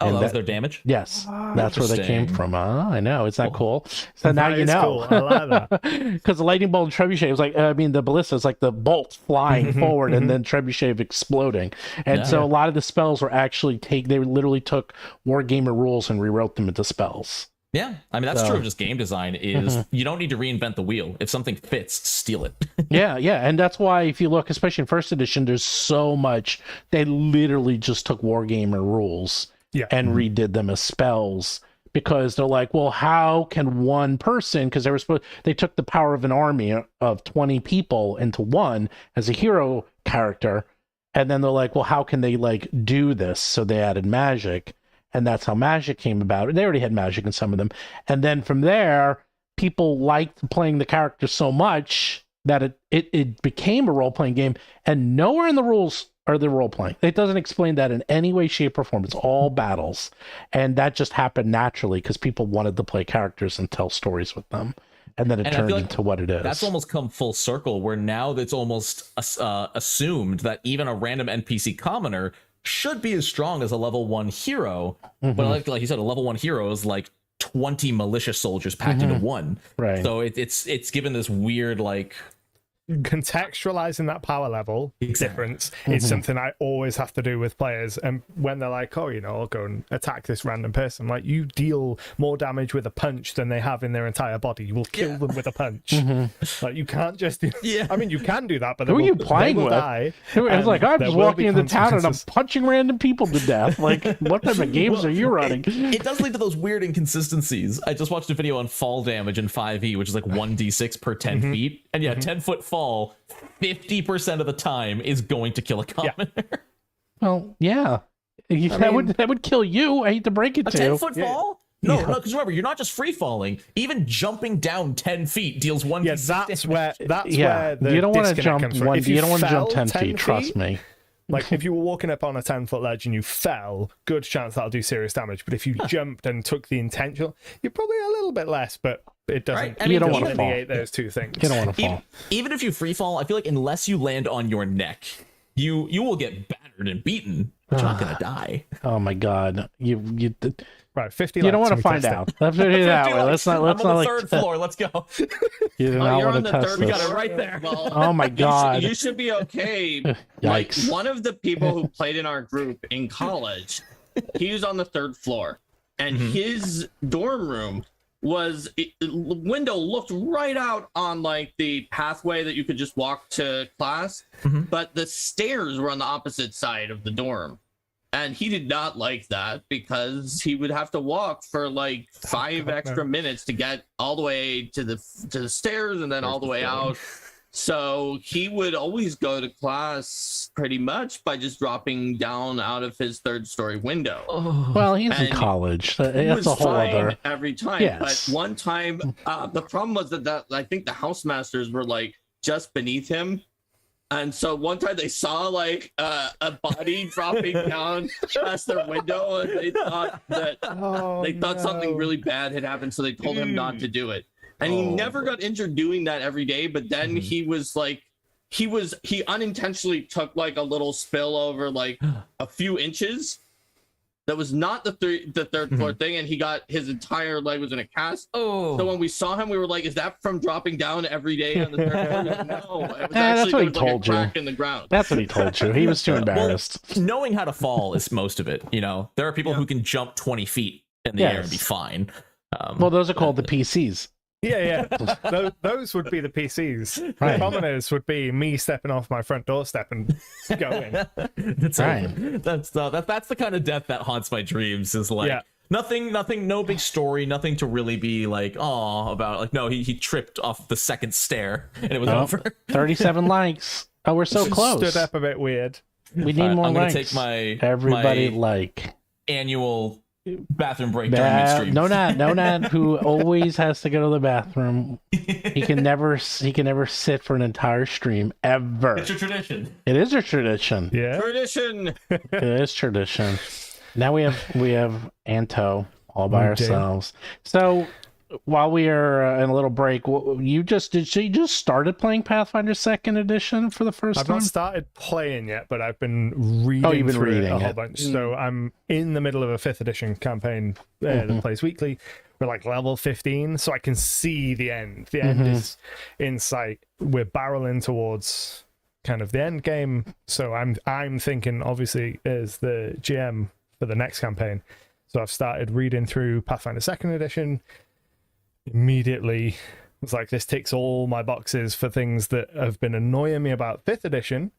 Oh, that was their damage? Yes, that's where they came from. I know. It's not cool. So now you know. Cool. I like that. Because the lightning bolt and trebuchet was like, the ballista is like the bolt flying forward and then trebuchet exploding. And so a lot of the spells were actually they literally took Wargamer rules and rewrote them into spells. Yeah, I mean, that's true of just game design is you don't need to reinvent the wheel. If something fits, steal it. Yeah. And that's why if you look, especially in first edition, there's so much, they literally just took Wargamer rules and redid them as spells because they're like, well, how can one person, because they took the power of an army of 20 people into one as a hero character, and then they're like, well, how can they like do this? So they added magic, and that's how magic came about. They already had magic in some of them, and then from there, people liked playing the character so much that it became a role-playing game, and nowhere in the rules are the role-playing. It doesn't explain that in any way, shape, or form. It's all battles. And that just happened naturally because people wanted to play characters and tell stories with them. And then it turned into what it is. That's almost come full circle, where now it's almost assumed that even a random NPC commoner should be as strong as a level 1 hero. But like you said, a level 1 hero is like 20 militia soldiers packed into one. Right. So it's given this weird like contextualizing that power level difference is something I always have to do with players. And when they're like, oh, I'll go and attack this random person, like, you deal more damage with a punch than they have in their entire body. You will kill them with a punch. Like, you can't just do I mean, you can do that, but who are you playing with? It's like, I'm just walking into town and I'm punching random people to death. Like, what type of games are you running? It does lead to those weird inconsistencies. I just watched a video on fall damage in 5e, which is like 1d6 per 10 feet. And 10-foot fall 50% of the time is going to kill a commoner. Well, that would kill you. I hate to break it to you. 10-foot fall? No, because remember, you're not just free falling. Even jumping down 10 feet deals 1. Yeah, that's where the you don't want to jump comes from. you don't want to jump 10 feet. Trust me. Like, if you were walking up on a 10-foot ledge and you fell, good chance that'll do serious damage. But if you jumped and took the intentional, you're probably a little bit less, but it doesn't. Right. I mean, you don't want to fall. Those two things. You don't want to fall. Even if you free fall, I feel like unless you land on your neck, you will get battered and beaten, but you're not gonna die. Oh my god, Right, 50. You don't want to find out. Let's do it that way. Let's not. I'm on the third floor. Let's go. You do not want to test this. We got it right there. Well, oh my god. You should be okay. Like, one of the people who played in our group in college, he was on the 3rd floor, and his dorm room window looked right out on like the pathway that you could just walk to class, but the stairs were on the opposite side of the dorm. And he did not like that because he would have to walk for like 5 extra minutes to get all the way to the stairs and then all the way out. So he would always go to class pretty much by just dropping down out of his 3rd-story window. Well, he's in And college. He That's was a whole fine other. every time. Yes. But one time, the problem was that I think the housemasters were like just beneath him. And so one time they saw like a body dropping down past their window, and they thought something really bad had happened, so they told him not to do it. And he never got injured doing that every day, but then he was like, he unintentionally took like a little spill over like a few inches. That was not the 3rd floor thing, and he got his entire leg was in a cast. Oh. So when we saw him, we were like, "Is that from dropping down every day on the 3rd floor?" Like, no, it was That's what he there was, told like, a you. crack in the ground. That's what he told you. He was too embarrassed. Knowing how to fall is most of it. You know, there are people who can jump 20 feet in the air and be fine. Well, those are called the PCs. Yeah. Those would be the PCs. Right. The commoners would be me stepping off my front doorstep and going. That's Right. That's the kind of death that haunts my dreams. Is like nothing, no big story, nothing to really be like, oh, about. Like, no, he tripped off the 2nd stair and it was over. 37 likes. Oh, we're so close. Stood up a bit weird. We need more I'm gonna likes. take my Everybody my like. annual bathroom break during mid stream. Nonat, who always has to go to the bathroom. He can never sit for an entire stream ever. It's a tradition. It is a tradition. Yeah. Tradition. It is tradition. Now we have Anto all by ourselves. So while we are in a little break, you just started playing Pathfinder 2nd Edition for the first I've time? not started playing yet, but I've been reading you've been through reading it a whole it. bunch. So I'm in the middle of a 5th edition campaign that plays weekly. We're like level 15, so I can see the end. The end is in sight. We're barreling towards kind of the end game. So I'm thinking, obviously, as the GM for the next campaign. So I've started reading through Pathfinder 2nd edition. Immediately was like, this ticks all my boxes for things that have been annoying me about 5th edition.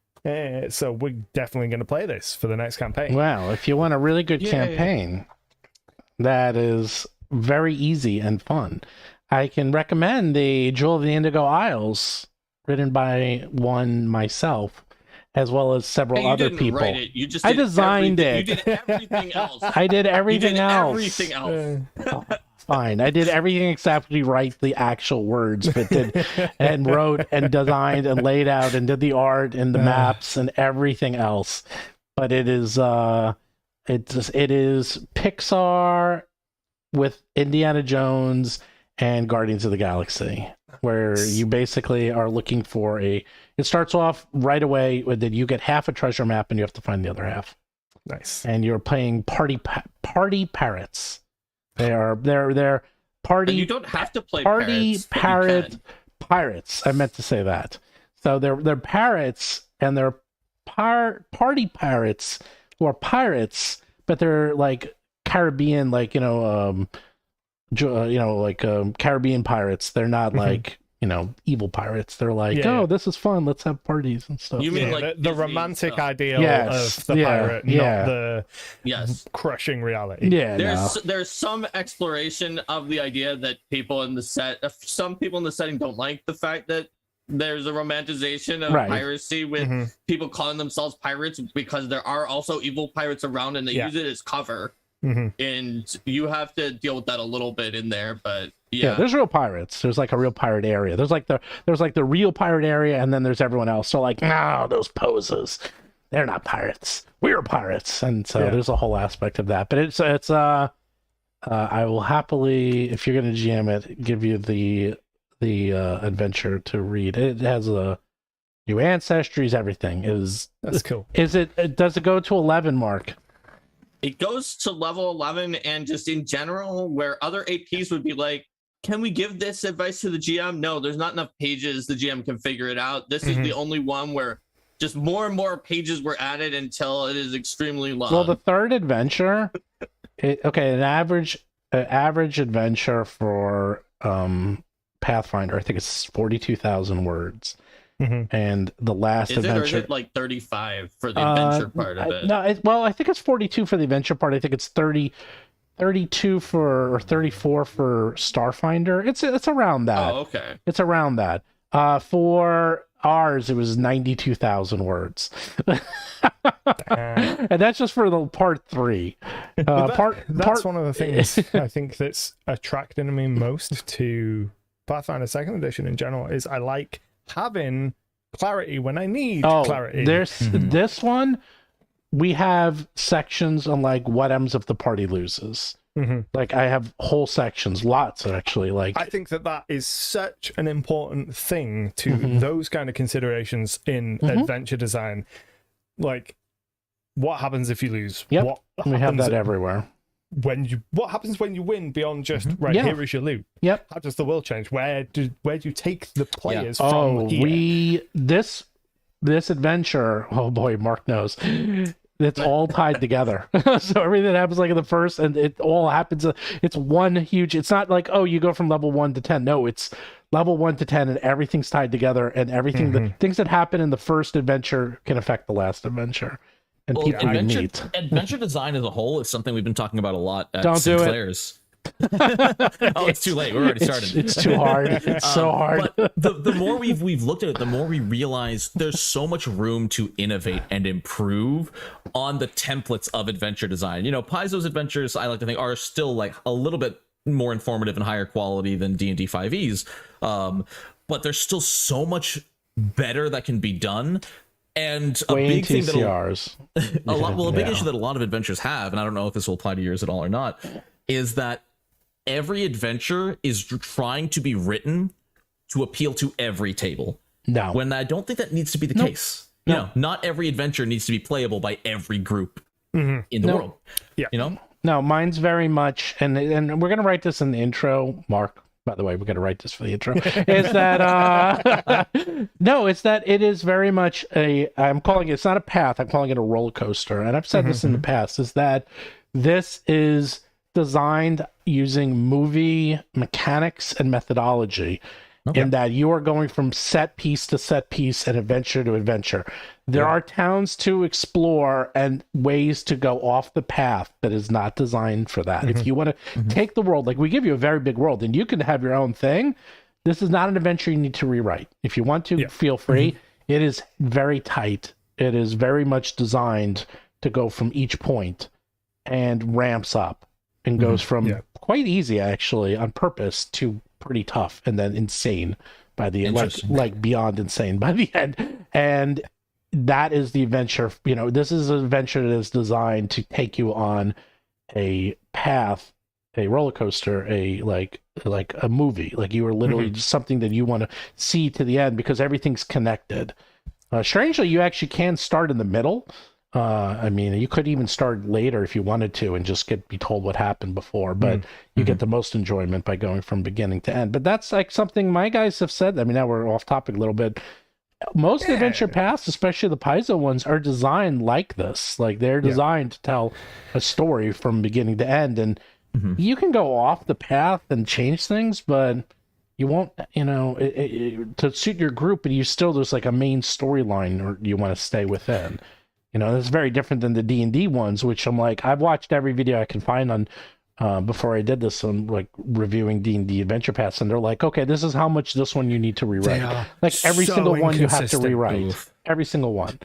So we're definitely going to play this for the next campaign. Wow, if you want a really good campaign that is very easy and fun, I can recommend the Jewel of the Indigo Isles, written by myself, as well as several other people. Write it. You just I designed it. You did everything else. I did everything else. Everything else. Fine. I did everything except write the actual words, but did and wrote and designed and laid out and did the art and the maps and everything else. But it is it is Pixar with Indiana Jones and Guardians of the Galaxy, where you basically are looking for it starts off right away with that you get half a treasure map and you have to find the other half. Nice. And you're playing party parrots. They're party. And you don't have to play party parrots, pirates. I meant to say that. So they're parrots and they're party pirates who are pirates, but they're like Caribbean, like Caribbean pirates. They're not like evil pirates. They're like, this is fun. Let's have parties and stuff. You mean like the romantic ideal Yes. of the pirate, not the crushing reality. Yeah, there's some exploration of the idea that some people in the setting don't like the fact that there's a romanticization of piracy with people calling themselves pirates, because there are also evil pirates around and they use it as cover. And you have to deal with that a little bit in there, but there's real pirates. There's like a real pirate area. There's like the real pirate area, and then there's everyone else. So like, no, those poses, they're not pirates. We're pirates, and so there's a whole aspect of that. But it's I will happily, if you're gonna GM it, give you the adventure to read. It has new ancestries, everything. That's cool. Does it go to 11, Mark? It goes to level 11, and just in general, where other APs would be like, can we give this advice to the GM? No, there's not enough pages. The GM can figure it out. This is the only one where just more and more pages were added until it is extremely long. Well, the third adventure, an average adventure for Pathfinder, I think it's 42,000 words. And the last adventure, or is it like 35 for the adventure part of it? No, I think it's 42 for the adventure part. I think it's 32 or 34 for Starfinder. It's around that. Oh, okay. It's around that. For ours, it was 92,000 words. And that's just for the part 3. That's one of the things I think that's attracting me most to Pathfinder 2nd Edition in general, is I like having clarity when I need clarity. There's this one, we have sections on like what happens if the party loses. Like I have whole sections, lots actually. Like I think that is such an important thing to those kind of considerations in adventure design. Like, what happens if you lose? Yep. What we have that everywhere. What happens when you win beyond just here is your loot? Yep. How does the world change? Where do you take the players from here? This adventure, oh boy, Mark knows. It's all tied together. So everything that happens like in the first, and it all happens. It's one huge. It's not like, oh, you go from level 1 to 10. No, it's level 1 to 10, and everything's tied together. And everything, the things that happen in the first adventure can affect the last adventure. And people adventure design as a whole is something we've been talking about a lot at Don't do Sinclair's. Oh, it's too late. We're already started. It's too hard. It's so hard. But the more we've looked at it, the more we realize there's so much room to innovate and improve on the templates of adventure design. You know, Paizo's adventures, I like to think, are still like a little bit more informative and higher quality than D&D 5e's. But there's still so much better that can be done. And a big thing that a big issue that a lot of adventures have, and I don't know if this will apply to yours at all or not, is that every adventure is trying to be written to appeal to every table. No. When I don't think that needs to be the case. No. You know, not every adventure needs to be playable by every group in the world. Yeah. You know? No, mine's very much, and we're going to write this in the intro, Mark. By the way, we're going to write this for the intro. Is that, no, it's that it is very much I'm calling it, it's not a path, I'm calling it a roller coaster. And I've said this in the past, is that this is designed using movie mechanics and methodology, in that you are going from set piece to set piece and adventure to adventure. There are towns to explore and ways to go off the path that is not designed for that. If you want to take the world, like we give you a very big world and you can have your own thing, this is not an adventure you need to rewrite. If you want to, feel free. It is very tight. It is very much designed to go from each point and ramps up and goes from quite easy actually on purpose to pretty tough and then insane by the end, like beyond insane by the end. And that is the adventure. You know, this is an adventure that is designed to take you on a path, a roller coaster, like a movie. Like you are literally just something that you want to see to the end because everything's connected. Strangely, you actually can start in the middle. I mean, you could even start later if you wanted to and just be told what happened before, but you get the most enjoyment by going from beginning to end. But that's like something my guys have said. I mean, now we're off topic a little bit. Most adventure paths, especially the Paizo ones, are designed like this. Like they're designed to tell a story from beginning to end. And you can go off the path and change things, but you won't, you know, to suit your group, but there's like a main storyline or you want to stay within. You know, it's very different than the D&D ones, which I'm like, I've watched every video I can find on, before I did this, on like reviewing D&D adventure paths, and they're like, okay, this is how much this one you need to rewrite. Like every single one you have to rewrite. Every single one.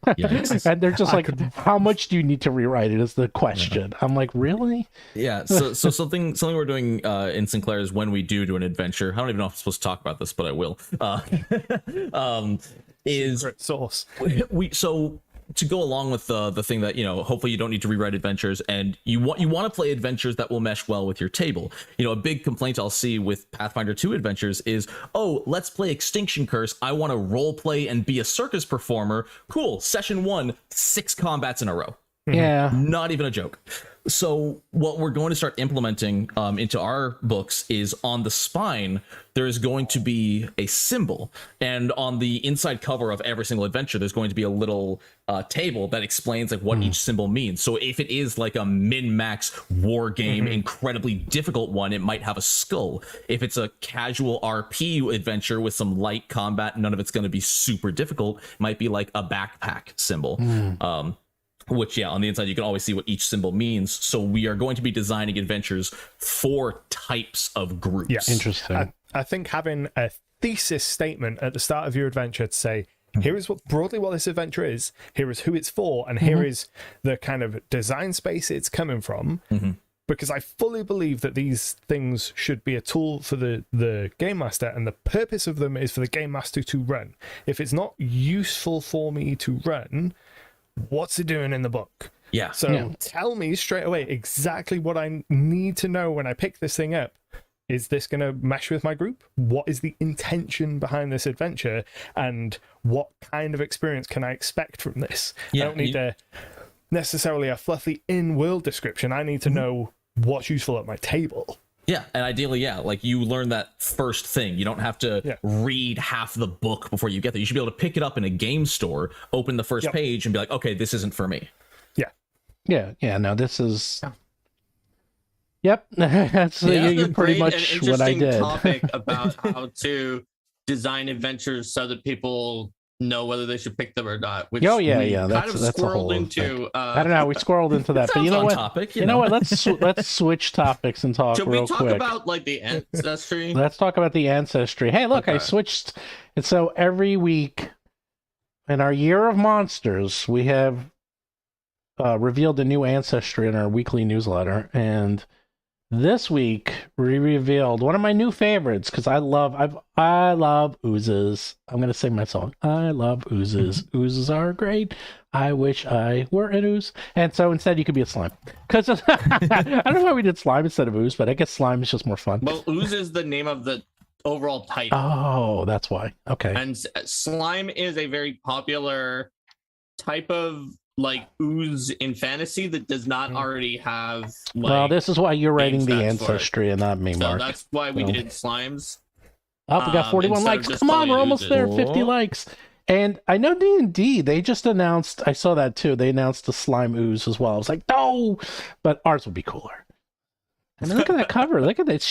And they're just like, how much do you need to rewrite it is the question. I'm like, really? Yeah. So something we're doing in Sinclair is when we do an adventure, I don't even know if I'm supposed to talk about this, but I will. Is secret sauce. So to go along with the thing that, you know, hopefully you don't need to rewrite adventures, and you want to play adventures that will mesh well with your table. You know, a big complaint I'll see with Pathfinder 2 adventures is, oh, let's play Extinction Curse. I want to role play and be a circus performer. Cool. Session 1, 6 combats in a row. Yeah. Not even a joke. So what we're going to start implementing into our books is on the spine, there is going to be a symbol. And on the inside cover of every single adventure, there's going to be a little table that explains like what each symbol means. So if it is like a min-max war game, incredibly difficult one, it might have a skull. If it's a casual RP adventure with some light combat, none of it's going to be super difficult. It might be like a backpack symbol. Which, on the inside, you can always see what each symbol means. So we are going to be designing adventures for types of groups. Yeah, interesting. I think having a thesis statement at the start of your adventure to say, here is broadly what this adventure is, here is who it's for, and here is the kind of design space it's coming from. Because I fully believe that these things should be a tool for the game master, and the purpose of them is for the game master to run. If it's not useful for me to run, what's it doing in the book? Yeah. So tell me straight away exactly what I need to know when I pick this thing up. Is this going to mesh with my group? What is the intention behind this adventure? And what kind of experience can I expect from this? Yeah, I don't need necessarily a fluffy in-world description. I need to know what's useful at my table. Yeah, and ideally, like you learn that first thing. You don't have to read half the book before you get there. You should be able to pick it up in a game store, open the first page, and be like, okay, this isn't for me. Yeah. No, this is. Yep, that's you're pretty much what I did. Topic about how to design adventures so that people know whether they should pick them or not. Which that's squirreled a whole into. I don't know. We squirreled into that, but you know what? Topic, you know what? Let's switch topics and talk. Should real we talk quick about like the ancestry? Let's talk about the ancestry. Hey, look, I switched, and so every week in our year of monsters, we have revealed a new ancestry in our weekly newsletter, and this week we revealed one of my new favorites because I love oozes. I'm gonna sing my song. I love oozes. Oozes are great. I wish I were an ooze. And so instead you could be a slime. Because I don't know why we did slime instead of ooze, but I guess slime is just more fun. Well, ooze is the name of the overall type. Oh, that's why. Okay. And slime is a very popular type of like ooze in fantasy that does not already have like, well, this is why you're writing the ancestry and not me, Mark. So that's why we did slimes. Oh, we got 41 likes. Come on, we're almost there. 50 likes. And I know D&D, they just announced, I saw that too, they announced the slime ooze as well. I was like, no, but ours would be cooler. I mean, look at that cover. Look at that.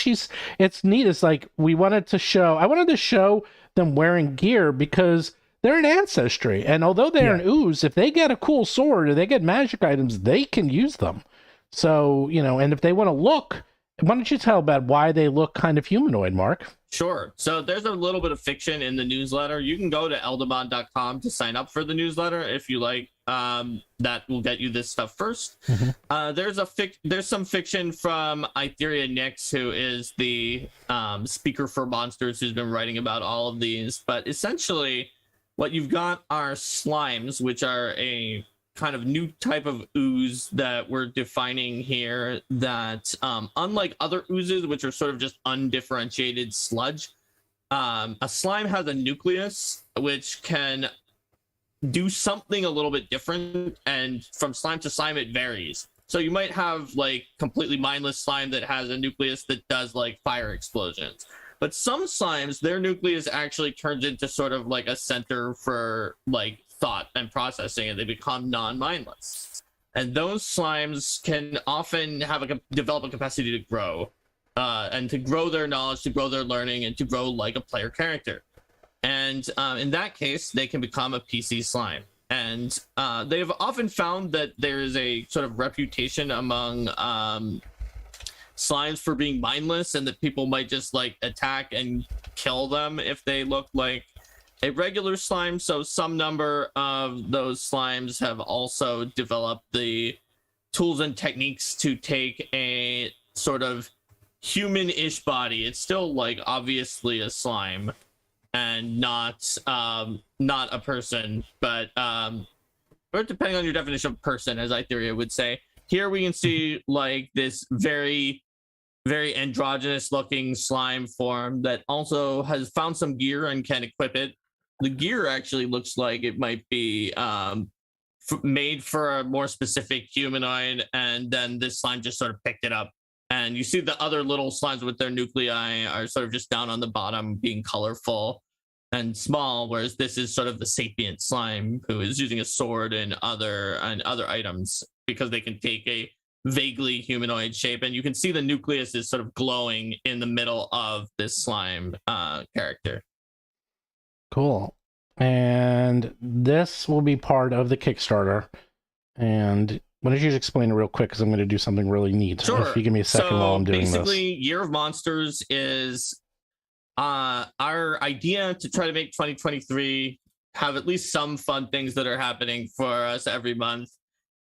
It's neat. It's like I wanted to show them wearing gear because they're an ancestry. And although they're an ooze, if they get a cool sword or they get magic items, they can use them. So, and if they want to look, why don't you tell about why they look kind of humanoid, Mark? Sure. So there's a little bit of fiction in the newsletter. You can go to eldemon.com to sign up for the newsletter if you like. That will get you this stuff first. There's some fiction from Itheria Nix, who is the speaker for monsters, who's been writing about all of these. But essentially, what you've got are slimes, which are a kind of new type of ooze that we're defining here that unlike other oozes, which are sort of just undifferentiated sludge, a slime has a nucleus which can do something a little bit different, and from slime to slime it varies. So you might have like completely mindless slime that has a nucleus that does like fire explosions, but some slimes, their nucleus actually turns into sort of like a center for like thought and processing, and they become non-mindless. And those slimes can often have develop a capacity to grow, and to grow their knowledge, to grow their learning, and to grow like a player character. And in that case, they can become a PC slime. And they have often found that there is a sort of reputation among slimes for being mindless, and that people might just like attack and kill them if they look like a regular slime. So some number of those slimes have also developed the tools and techniques to take a sort of human-ish body. It's still like obviously a slime and not a person, but or depending on your definition of person, as Itheria would say. Here we can see like this very, very androgynous looking slime form that also has found some gear and can equip it. The gear actually looks like it might be made for a more specific humanoid, and then this slime just sort of picked it up. And you see the other little slimes with their nuclei are sort of just down on the bottom, being colorful and small, whereas this is sort of the sapient slime who is using a sword and other items because they can take a vaguely humanoid shape. And you can see the nucleus is sort of glowing in the middle of this slime character. Cool. And this will be part of the Kickstarter. And why don't you just explain it real quick, because I'm going to do something really neat. Sure. If you give me a second while I'm doing this. Basically, Year of Monsters is our idea to try to make 2023 have at least some fun things that are happening for us every month.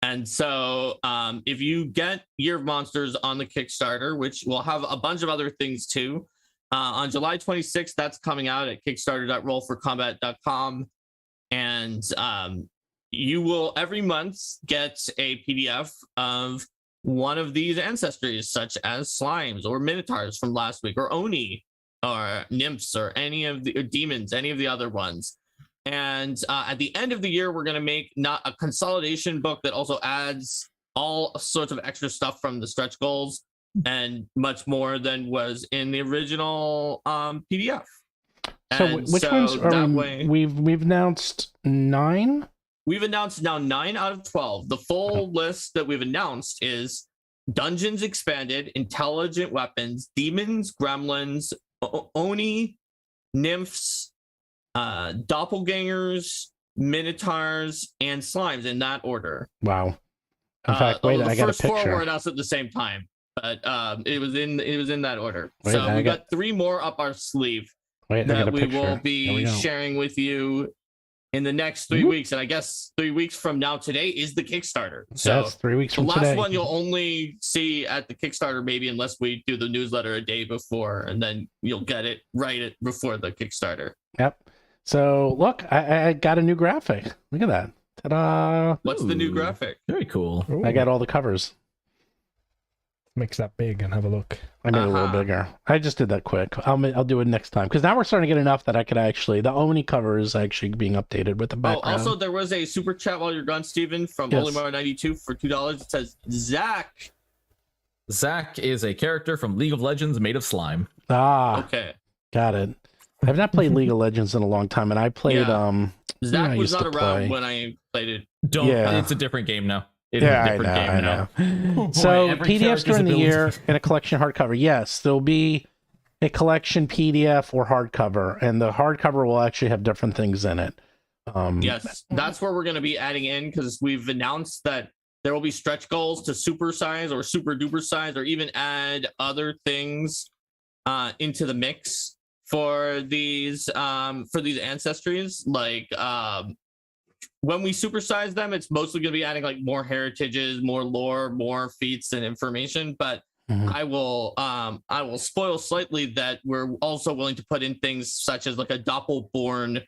And so if you get Year of Monsters on the Kickstarter, which will have a bunch of other things too, on July 26th, that's coming out at kickstarter.rollforcombat.com. And you will every month get a PDF of one of these ancestries, such as slimes or minotaurs from last week, or oni, or nymphs, or any of the demons, any of the other ones. And at the end of the year, we're going to make not a consolidation book that also adds all sorts of extra stuff from the stretch goals and much more than was in the original PDF. So And which so ones are that way, we've announced 9? we've announced now 9 out of 12. The full list that we've announced is Dungeons Expanded, Intelligent Weapons, Demons, Gremlins, Oni, Nymphs, Doppelgangers, Minotaurs, and Slimes, in that order. Wow. In fact, wait, the I got a first 4 were picture. announced at the same time, but it was in that order. Wait, so I we got 3 more up our sleeve Wait, I got that a we picture. will Here we be go. sharing with you in the next 3 weeks. And I guess 3 weeks from now today is the Kickstarter. So That's 3 weeks the from last today. one you'll only see at the Kickstarter, maybe, unless we do the newsletter a day before, and then you'll get it before the Kickstarter. Yep. So look, I got a new graphic. Look at that. Ta-da! What's the new Ooh. graphic? Very cool. Ooh, I got all the covers. makes that big and have a look. I made it a little Uh-huh. bigger. I just did that quick. I'll do it next time, because now we're starting to get enough that I could actually, the Oni cover is actually being updated with the Oh, background. also, there was a super chat while you're gone, Steven, from Yes. Olimar92 for $2. It says, Zach. Zach is a character from League of Legends made of slime. Okay. Got it. I have not played League of Legends in a long time, and I played Yeah. Zach I was used not to around play. when I played it. Yeah. It's a different game now. It is Yeah, a I different know, game I now. know. Oh, boy, So every PDFs character's during the year ability- and a collection hardcover. Yes, there'll be a collection PDF or hardcover, and the hardcover will actually have different things in it. Yes, that's where we're going to be adding in, because we've announced that there will be stretch goals to super size or super duper size, or even add other things into the mix for these ancestries. Like when we supersize them, it's mostly going to be adding like more heritages, more lore, more feats and information. But Mhm. I will spoil slightly that we're also willing to put in things such as like a doppelborn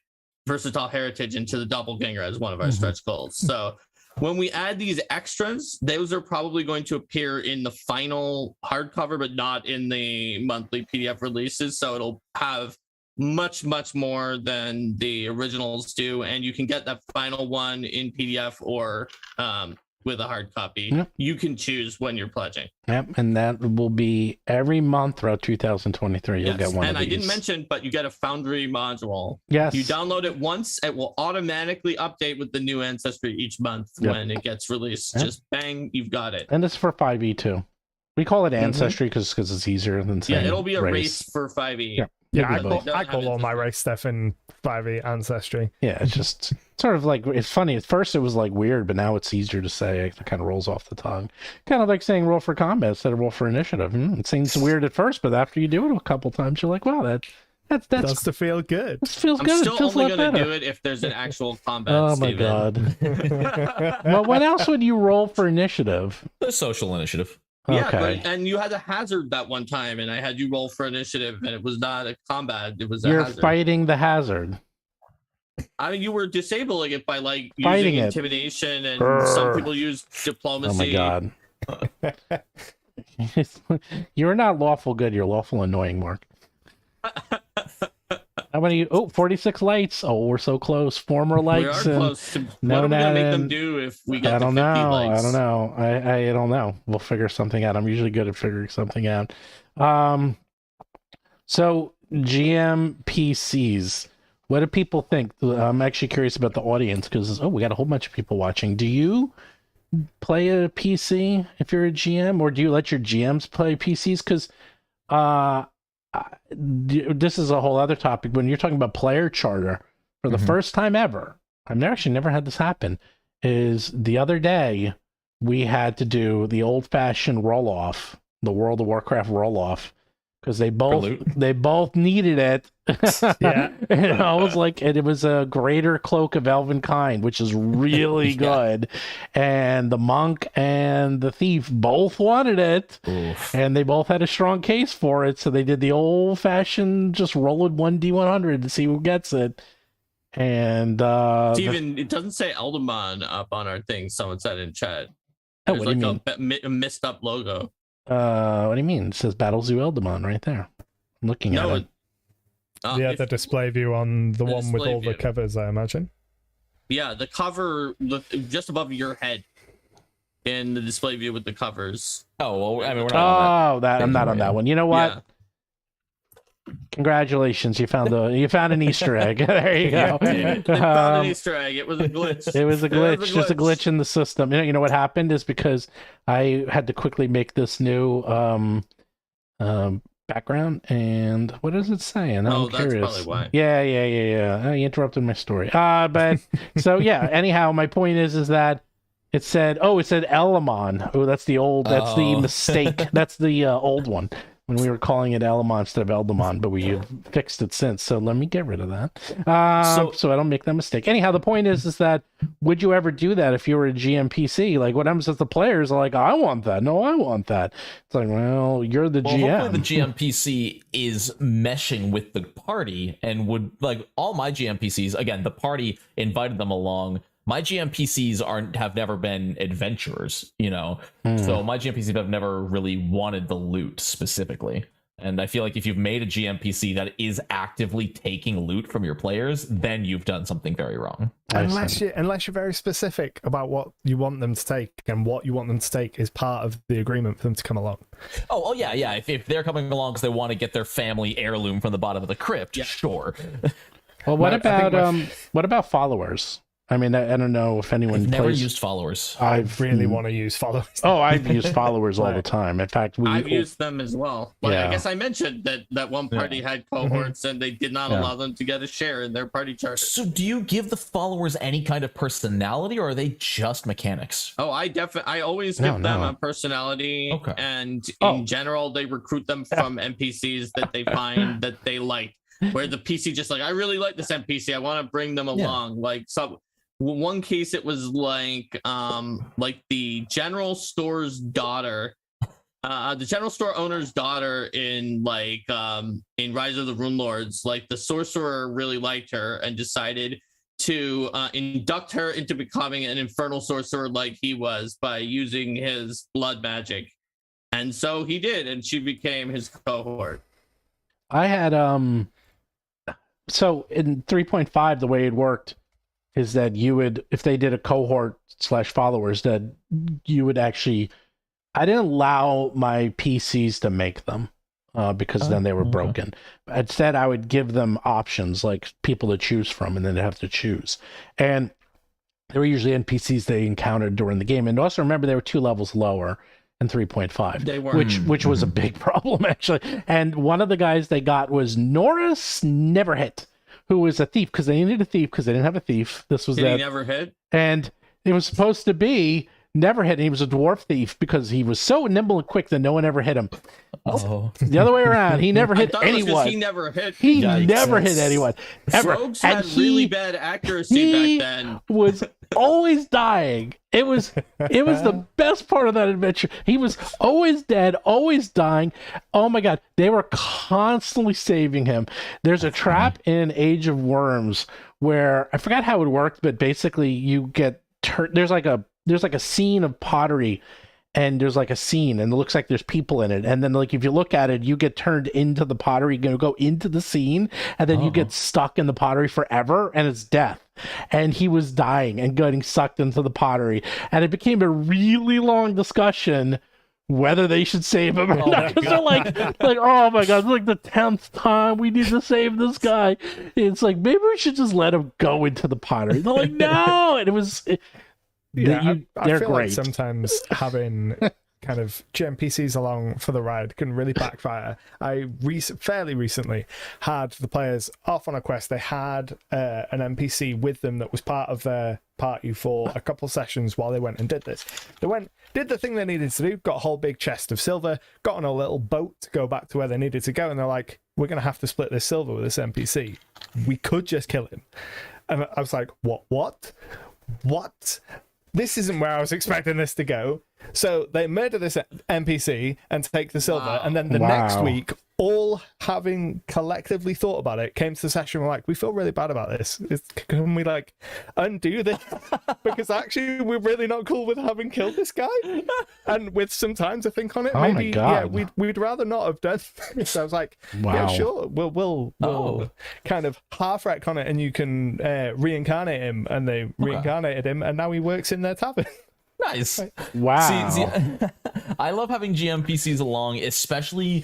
versatile heritage into the doppelganger as one of our Mhm. stretch goals. So when we add these extras, those are probably going to appear in the final hardcover, but not in the monthly PDF releases. So it'll have much more than the originals do, and you can get that final one in PDF or with a hard copy. Yep. You can choose when you're pledging. Yep, and that will be every month throughout 2023. You'll Yes. get one And of I these. didn't mention, but you get a Foundry module. Yes. You download it once, it will automatically update with the new ancestry each month Yep. when it gets released. Yep. Just bang, you've got it. And it's for 5e too. We call it ancestry because it's easier than saying Yeah, it'll be a race race. for 5e. Yeah. Yeah, Maybe I both. call, I call all my race stuff in 5e Ancestry. Yeah, it's just sort of like, it's funny. At first it was like weird, but now it's easier to say. It kind of rolls off the tongue. Kind of like saying roll for combat instead of roll for initiative. It seems weird at first, but after you do it a couple times, you're like, wow, that's Does to feel good. this feels I'm good. It still feels a only lot going to better. do it if there's an actual combat. Oh my Steven. god. Well, when else would you roll for initiative? The social initiative. Yeah, Okay. and you had a hazard that one time, and I had you roll for initiative, and it was not a combat; it was a You're hazard. fighting the hazard. I mean, you were disabling it by like Fighting using it. intimidation, and Grr. some people use Oh diplomacy. my god. You're not lawful good, you're lawful annoying, Mark. How many? Oh, 46 lights. Oh, we're so close. 4 more We are lights. And close. To, no, what are we gonna make them and- do if we get I to don't 50 know. likes? I don't know. I don't know. We'll figure something out. I'm usually good at figuring something out. So GM PCs. What do people think? I'm actually curious about the audience because we got a whole bunch of people watching. Do you play a PC if you're a GM, or do you let your GMs play PCs? Because this is a whole other topic. When you're talking about player charter, for the Mhm. first time ever, I've actually never had this happen. Is the other day we had to do the old-fashioned roll-off, the World of Warcraft roll-off, because they loot? both needed it. Yeah. And I was like, and it was a greater cloak of elven kind, which is really good. And the monk and the thief both wanted it. Oof. And they both had a strong case for it, so they did the old fashioned just roll it 1d100 to see who gets it. And Steven, it doesn't say Eldamon up on our thing. Someone said in chat. Oh, There's what do you like a messed up logo. what do you mean? It says Battle Zoo Eldamon right there. I'm looking at it. Yeah, the display view on the one with display all the view. covers, I imagine. Yeah, the cover just above your head in the display view with the covers. Oh, well, I mean, we're not on Oh, I'm not on that one. You know what? Yeah. Congratulations, you found an Easter egg. There you go. They found an Easter egg. It was a glitch. It was a glitch, just a glitch in the system. You know what happened is because I had to quickly make this new background, and what does it say? And I'm that's curious. probably why. Yeah. Oh, you interrupted my story. But so yeah. Anyhow, my point is that it said Elamon. Oh, that's the mistake. That's the old one. When we were calling it Elamon instead of Eldamon, but we have fixed it since. So let me get rid of that. So I don't make that mistake. Anyhow, the point is that would you ever do that if you were a GMPC? Like, what happens if the players are like, I want that. No, I want that. It's like, well, you're the GM. Hopefully the GMPC is meshing with the party and would, like, all my GMPCs, again, the party invited them along. My GMPCs have never been adventurers, you know, so my GMPCs have never really wanted the loot specifically. And I feel like if you've made a GMPC that is actively taking loot from your players, then you've done something very wrong. Unless you're very specific about what you want them to take, and what you want them to take is part of the agreement for them to come along. Oh yeah. If they're coming along because they want to get their family heirloom from the bottom of the crypt, sure. Well, what about followers? I mean, I don't know if anyone I've never used followers. I really want to use followers. Oh, I've used followers all the time. In fact, I've used them as well. Like, Yeah. I guess I mentioned that one party had cohorts and they did not allow them to get a share in their party chart. So do you give the followers any kind of personality, or are they just mechanics? Oh, I always give them a personality, and in general, they recruit them from NPCs that they find that they like. Where the PC just like, I really like this NPC, I want to bring them along. Like one case, it was like the general store's daughter, the general store owner's daughter in in Rise of the Rune Lords. Like, the sorcerer really liked her and decided to induct her into becoming an infernal sorcerer like he was by using his blood magic. And so he did, and she became his cohort. I had so in 3.5, the way it worked is that you would, if they did a cohort / followers, that you would actually, I didn't allow my PCs to make them because then they were broken. Instead, I would give them options, like people to choose from, and then they have to choose. And there were usually NPCs they encountered during the game. And also remember, they were 2 levels lower in 3.5, They were. which was a big problem, actually. And one of the guys they got was Nonat1s, who was a thief, because they needed a thief because they didn't have a thief. This was Did he never hit? And it was supposed to be never hit. And he was a dwarf thief because he was so nimble and quick that no one ever hit him. Oh, The other way around, he never hit anyone. He never hit. He never hit anyone ever. Rogues And had really bad accuracy back then. Was always dying. It was the best part of that adventure. He was always dead, always dying. Oh my god, they were constantly saving him. There's a trap in Age of Worms where I forgot how it worked, but basically you get there's like a scene of pottery, and there's like a scene, and it looks like there's people in it, and then like if you look at it, you get turned into the pottery, you go into the scene, and then you get stuck in the pottery forever, and it's death. And he was dying and getting sucked into the pottery, and it became a really long discussion whether they should save him or not, because they're like, oh my god, it's like the 10th time we need to save this guy. It's like, maybe we should just let him go into the pottery. They're like, no. And it was I they're feel great. like sometimes having kind of GMPCs along for the ride can really backfire. I fairly recently had the players off on a quest. They had an NPC with them that was part of their party for a couple sessions while they went and did this. They went, did the thing they needed to do, got a whole big chest of silver, got on a little boat to go back to where they needed to go, and they're like, we're going to have to split this silver with this NPC. We could just kill him. And I was like, what? This isn't where I was expecting this to go. So they murder this NPC and take the silver, and then the next week, all having collectively thought about it, came to the session and were like, we feel really bad about this. Can we like undo this? Because actually we're really not cool with having killed this guy. And with some time to think on it, maybe yeah, we'd rather not have done this. So I was like, yeah, sure, we'll kind of half retcon it, and you can reincarnate him. And they reincarnated him, and now he works in their tavern. Nice. Wow. See, I love having GMPCs along, especially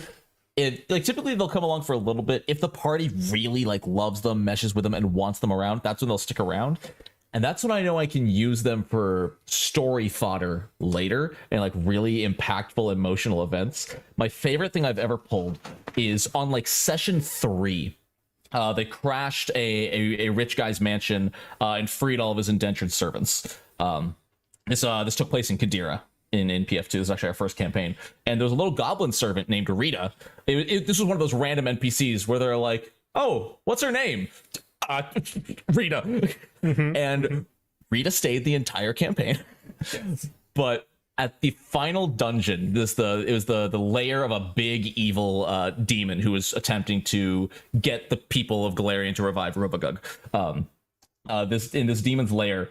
typically they'll come along for a little bit. If the party really like loves them, meshes with them, and wants them around, that's when they'll stick around. And that's when I know I can use them for story fodder later and like really impactful emotional events. My favorite thing I've ever pulled is on like session 3. They crashed a rich guy's mansion and freed all of his indentured servants. This took place in Kadira in PF2. This is actually our first campaign. And there was a little goblin servant named Rita. This was one of those random NPCs where they're like, oh, what's her name? Rita. And Rita stayed the entire campaign. But at the final dungeon, it was the lair of a big evil demon who was attempting to get the people of Galarian to revive Rubagug. In this demon's lair,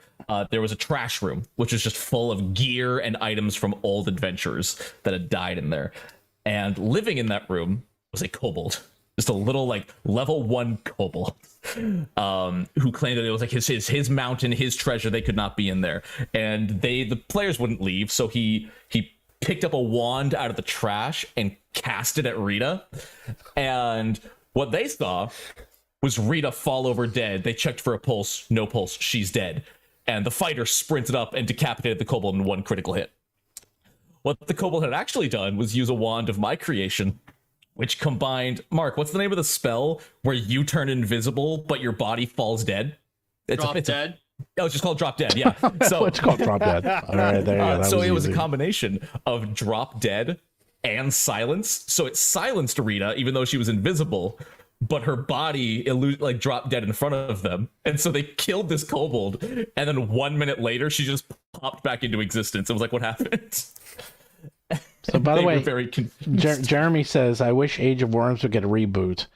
there was a trash room, which was just full of gear and items from old adventurers that had died in there. And living in that room was a kobold, just a little like level 1 kobold, who claimed that it was like his mountain, his treasure. They could not be in there, and the players wouldn't leave. So he picked up a wand out of the trash and cast it at Rita, and what they saw was Rita fall over dead. They checked for a pulse, no pulse, she's dead. And the fighter sprinted up and decapitated the kobold in 1 critical hit. What the kobold had actually done was use a wand of my creation, which combined... Mark, what's the name of the spell where you turn invisible, but your body falls dead? Drop dead? Oh, it's just called drop dead, yeah. So it's called drop dead. All right, there you go. So it was a combination of drop dead and silence. So it silenced Rita, even though she was invisible, but her body dropped dead in front of them. And so they killed this kobold, and then 1 minute later she just popped back into existence. It was like, what happened? So by the way, very confused. Jeremy says, I wish Age of Worms would get a reboot.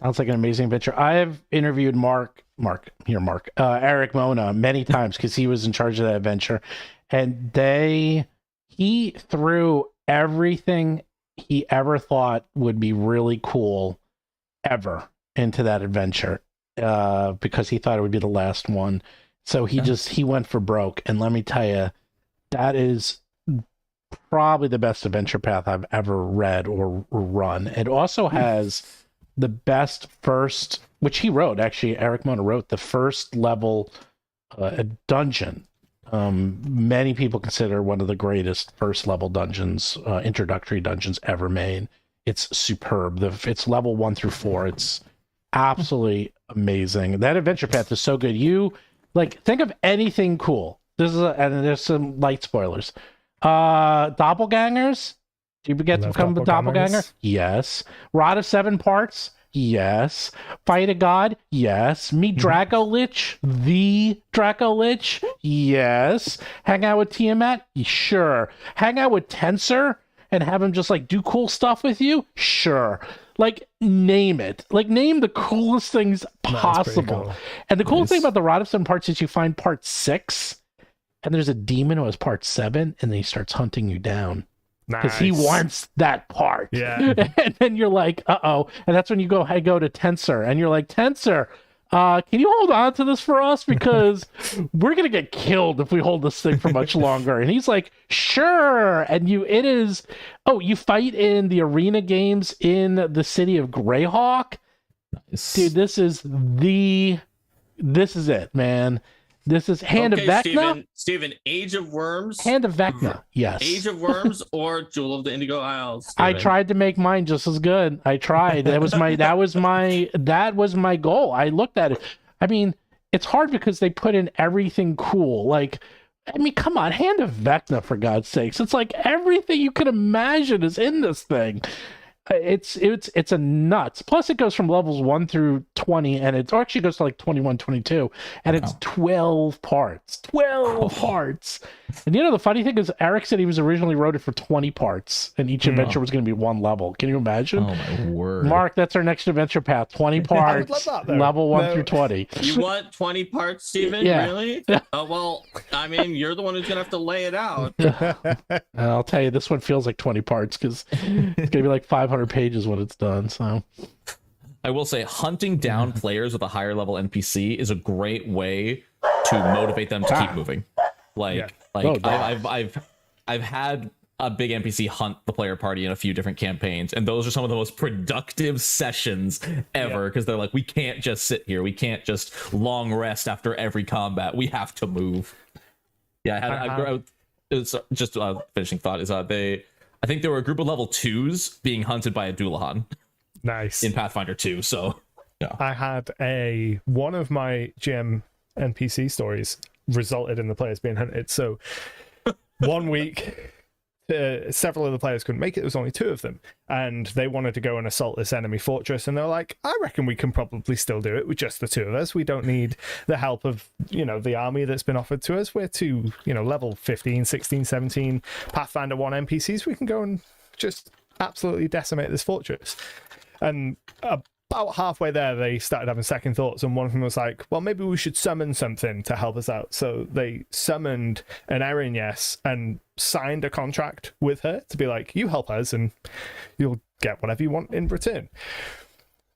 Sounds like an amazing adventure. I have interviewed Eric Mona many times because he was in charge of that adventure, and he threw everything he ever thought would be really cool ever into that adventure because he thought it would be the last one. So he went for broke, and let me tell you, that is probably the best adventure path I've ever read or run. It also has the best first, which he wrote, actually Eric Mona wrote the first level dungeon. Many people consider one of the greatest first level dungeons, introductory dungeons ever made. It's superb. It's level 1 through 4. It's absolutely amazing. That adventure path is so good. You think of anything cool. And there's some light spoilers. Doppelgangers. Do you get to become a doppelganger? Yes. Rod of 7 parts? Yes. Fight a god? Yes. Meet Draco Lich? The Draco Lich? Yes. Hang out with Tiamat? Sure. Hang out with Tensor and have him just do cool stuff with you? Sure. Name it. Name the coolest things possible. Cool. And the coolest thing about the Rod of 7 parts is you find part 6 and there's a demon who has part 7 and then he starts hunting you down. Because he wants that part. Yeah. And then you're like, uh-oh. And that's when you go to Tensor. And you're like, Tensor, can you hold on to this for us? Because we're going to get killed if we hold this thing for much longer. And he's like, sure. And you fight in the arena games in the city of Greyhawk. Nice. Dude, this is it, man. This is Hand of Vecna. Steven, Age of Worms. Hand of Vecna, yes. Age of Worms or Jewel of the Indigo Isles. I tried to make mine just as good. I tried. That was my goal. I looked at it. I mean, it's hard because they put in everything cool. Like, I mean, come on, Hand of Vecna, for God's sakes. It's like everything you can imagine is in this thing. It's a nuts. Plus it goes from levels 1 through 20, and it actually goes to like 21, 22, and it's 12 parts. 12 parts. And the funny thing is, Eric said he was originally wrote it for 20 parts, and each adventure was going to be one level. Can you imagine? Oh my word. Mark, that's our next adventure path. 20 parts, level 1 through 20. You want 20 parts, Steven? Yeah. Really? Well, I mean, you're the one who's going to have to lay it out. I'll tell you, this one feels like 20 parts because it's going to be like 500 pages when it's done. So I will say, hunting down players with a higher level NPC is a great way to motivate them to keep moving. I've had a big NPC hunt the player party in a few different campaigns, and those are some of the most productive sessions ever, because they're like, we can't just sit here, we can't just long rest after every combat, we have to move. It's just finishing thought is I think there were a group of level 2s being hunted by a Doulahan. Nice. In Pathfinder 2, so yeah. I had one of my GM NPC stories resulted in the players being hunted. So one week, several of the players couldn't make it. There was only 2 of them, and they wanted to go and assault this enemy fortress. And they're like, I reckon we can probably still do it with just the 2 of us. We don't need the help of, the army that's been offered to us. We're 2, level 15, 16, 17 Pathfinder 1 NPCs. We can go and just absolutely decimate this fortress. And about halfway there, they started having second thoughts, and one of them was like, well, maybe we should summon something to help us out. So they summoned an Erinyes and signed a contract with her to be like, you help us and you'll get whatever you want in return.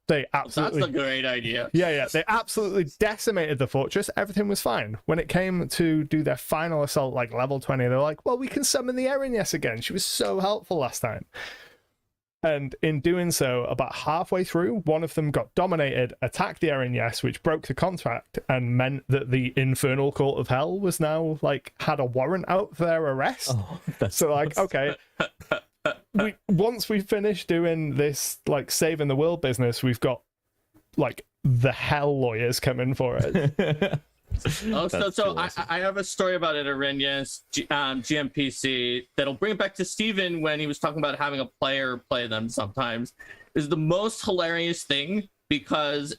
They absolutely... That's a great idea. Yeah. They absolutely decimated the fortress. Everything was fine. When it came to do their final assault, like level 20, they were like, well, we can summon the Erinyes again. She was so helpful last time. And in doing so, about halfway through, one of them got dominated, attacked the Erinyes, which broke the contract and meant that the Infernal Court of Hell was now, had a warrant out for their arrest. Oh, so, okay, once we finish doing this, saving the world business, we've got, the hell lawyers coming for us. I have a story about it, Erinyes, GMPC, that'll bring it back to Steven when he was talking about having a player play them sometimes, is the most hilarious thing, because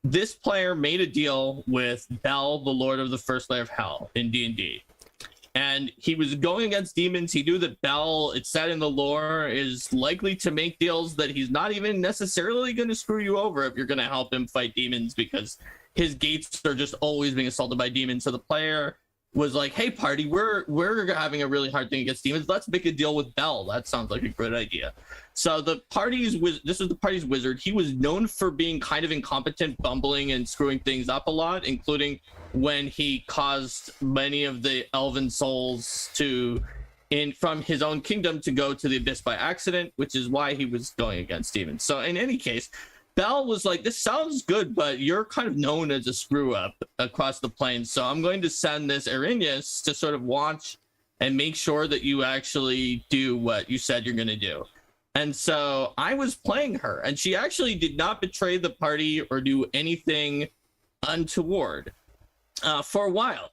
this player made a deal with Bel, the Lord of the First Layer of Hell in D&D. And he was going against demons. He knew that Bel, it's said in the lore, is likely to make deals that he's not even necessarily going to screw you over if you're going to help him fight demons, because his gates are just always being assaulted by demons. So the player was like, hey, party, we're having a really hard thing against demons. Let's make a deal with Bel. That sounds like a good idea. So this was the party's wizard. He was known for being kind of incompetent, bumbling, and screwing things up a lot, including when he caused many of the elven souls from his own kingdom to go to the abyss by accident, which is why he was going against demons. So in any case, Bel was like, this sounds good, but you're kind of known as a screw up across the plains. So I'm going to send this Erinyes to sort of watch and make sure that you actually do what you said you're going to do. And so I was playing her, and she actually did not betray the party or do anything untoward for a while.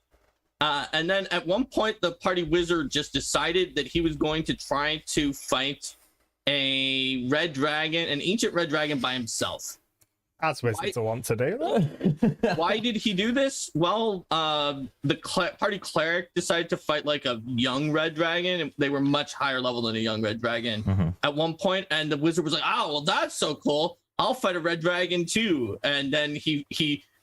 And then at one point, the party wizard just decided that he was going to try to fight an ancient red dragon by himself. As wizards want to do. Why did he do this? Well, the party cleric decided to fight a young red dragon, and they were much higher level than a young red dragon at one point, and the wizard was like, oh, well, that's so cool. I'll fight a red dragon too. And then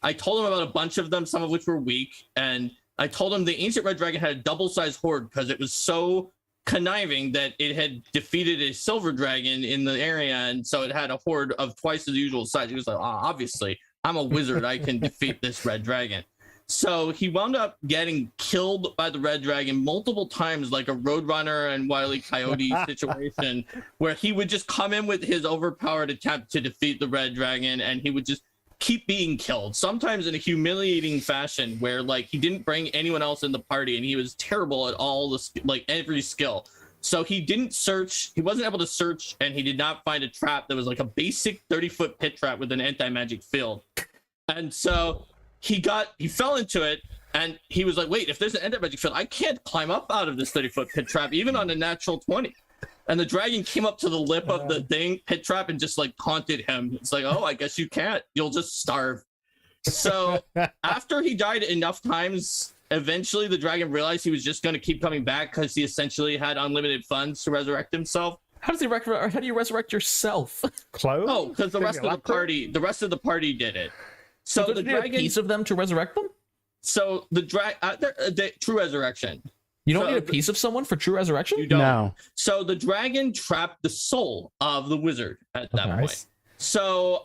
I told him about a bunch of them, some of which were weak, and I told him the ancient red dragon had a double-sized horde because it was so conniving that it had defeated a silver dragon in the area, and so it had a horde of twice the usual size. He was like, obviously, I'm a wizard. I can defeat this red dragon. So he wound up getting killed by the red dragon multiple times, like a Roadrunner and Wile E. Coyote situation, where he would just come in with his overpowered attempt to defeat the red dragon, and he would just keep being killed, sometimes in a humiliating fashion where like he didn't bring anyone else in the party and he was terrible at all the like every skill. So he didn't search, he wasn't able to search, and he did not find a trap that was like a basic 30-foot pit trap with an anti-magic field. And so he fell into it, and he was like, wait, if there's an anti-magic field, I can't climb up out of this 30-foot pit trap even on a natural 20. And the dragon came up to the lip of the pit trap and just like taunted him. It's like, oh, I guess you can't. You'll just starve. So after he died enough times, eventually the dragon realized he was just going to keep coming back because he essentially had unlimited funds to resurrect himself. How do you resurrect yourself? Clothes? Oh, because the rest of the party did it. So the dragon, a piece of them to resurrect them. So the true resurrection. You don't need a piece of someone for true resurrection? You don't. No. So the dragon trapped the soul of the wizard at that point. So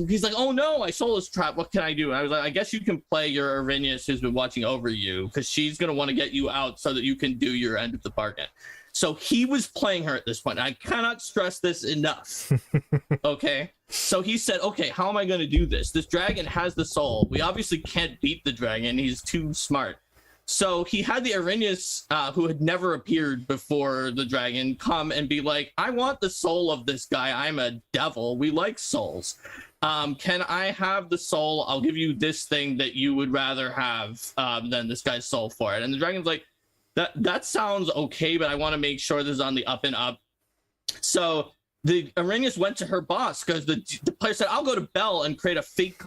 he's like, oh no, my soul is trapped. What can I do? And I was like, I guess you can play your Arrhenius who's been watching over you, because she's going to want to get you out so that you can do your end of the bargain. So he was playing her at this point. I cannot stress this enough. Okay. So he said, okay, how am I going to do this? This dragon has the soul. We obviously can't beat the dragon. He's too smart. So he had the Arrhenius, who had never appeared before the dragon, come and be like, I want the soul of this guy. I'm a devil. We like souls. Can I have the soul? I'll give you this thing that you would rather have than this guy's soul for it. And the dragon's like, that sounds okay, but I want to make sure this is on the up and up. So the Arrhenius went to her boss because the player said, I'll go to Bell and create a fake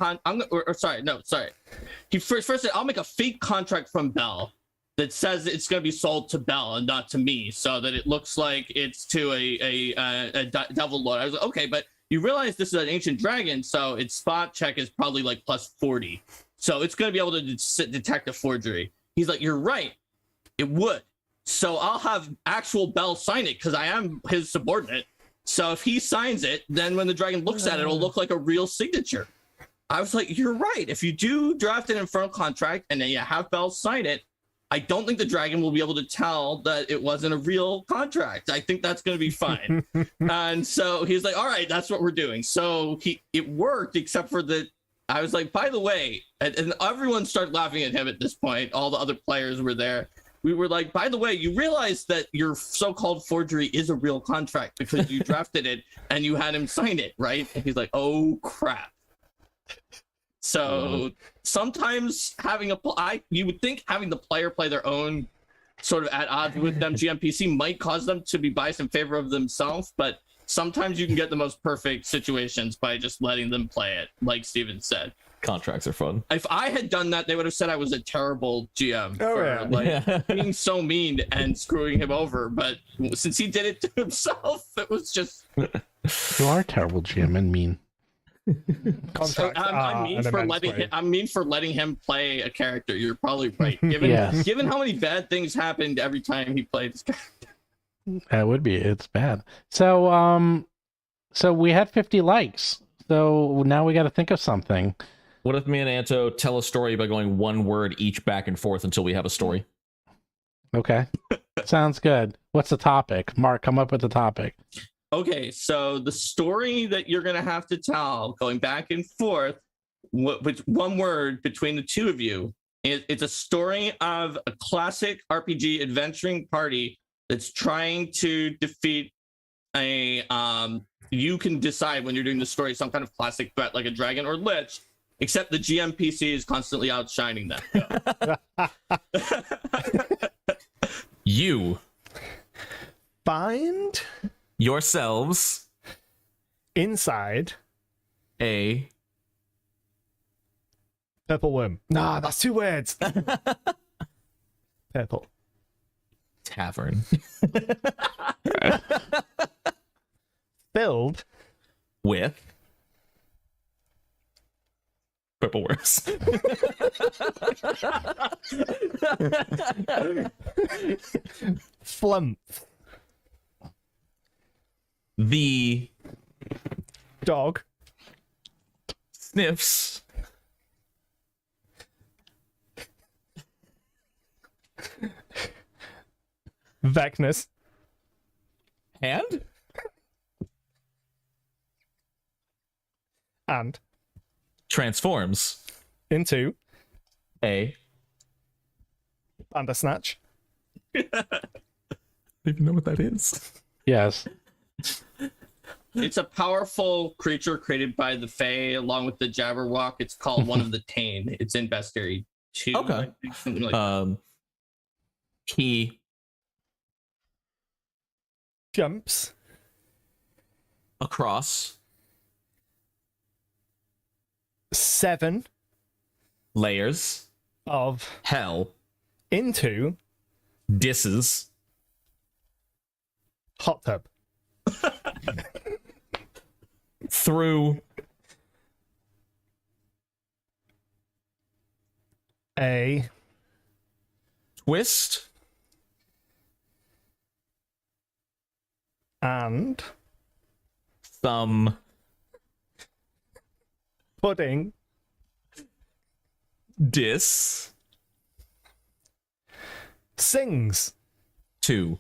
He first said, I'll make a fake contract from Bell that says it's going to be sold to Bell and not to me, so that it looks like it's to a devil lord. I was like, okay, but you realize this is an ancient dragon, so its spot check is probably like plus 40. So it's going to be able to detect a forgery. He's like, you're right. It would. So I'll have actual Bell sign it because I am his subordinate. So if he signs it, then when the dragon looks at it, it'll look like a real signature. I was like, you're right. If you do draft an infernal contract and then you have Bell sign it, I don't think the dragon will be able to tell that it wasn't a real contract. I think that's going to be fine. And so he's like, all right, that's what we're doing. So it worked, except for that. I was like, by the way, and everyone started laughing at him at this point. All the other players were there. We were like, by the way, you realize that your so-called forgery is a real contract because you drafted it and you had him sign it, right? And he's like, oh, crap. So sometimes you would think having the player play their own sort of at odds with them GMPC might cause them to be biased in favor of themselves, but sometimes you can get the most perfect situations by just letting them play it, like Steven said. Contracts are fun. If I had done that, they would have said I was a terrible GM being so mean and screwing him over. But since he did it to himself, it was just. You are a terrible GM and mean. I'm mean for letting him play a character. You're probably right. Given how many bad things happened every time he played this character. That would be. It's bad. So we had 50 likes. So now we got to think of something. What if me and Anto tell a story by going one word each back and forth until we have a story? Okay. Sounds good. What's the topic? Mark, come up with the topic. Okay, so the story that you're going to have to tell, going back and forth, with one word between the two of you, it's a story of a classic RPG adventuring party that's trying to defeat a... you can decide when you're doing the story some kind of classic threat like a dragon or lich, except the GMPC is constantly outshining them. You find yourselves inside a purple worm. Nah, that's 2 words. Purple tavern filled with purple worms. Flump. The dog sniffs Vecnus and and transforms into a. Bandersnatch. I don't even know what that is. Yes. It's a powerful creature created by the Fae along with the Jabberwock. It's called one of the Tane. It's in Bestiary 2. Okay. I think, something like that. He Jumps across 7 layers of hell into disses hot tub. through A twist and some pudding dis sings to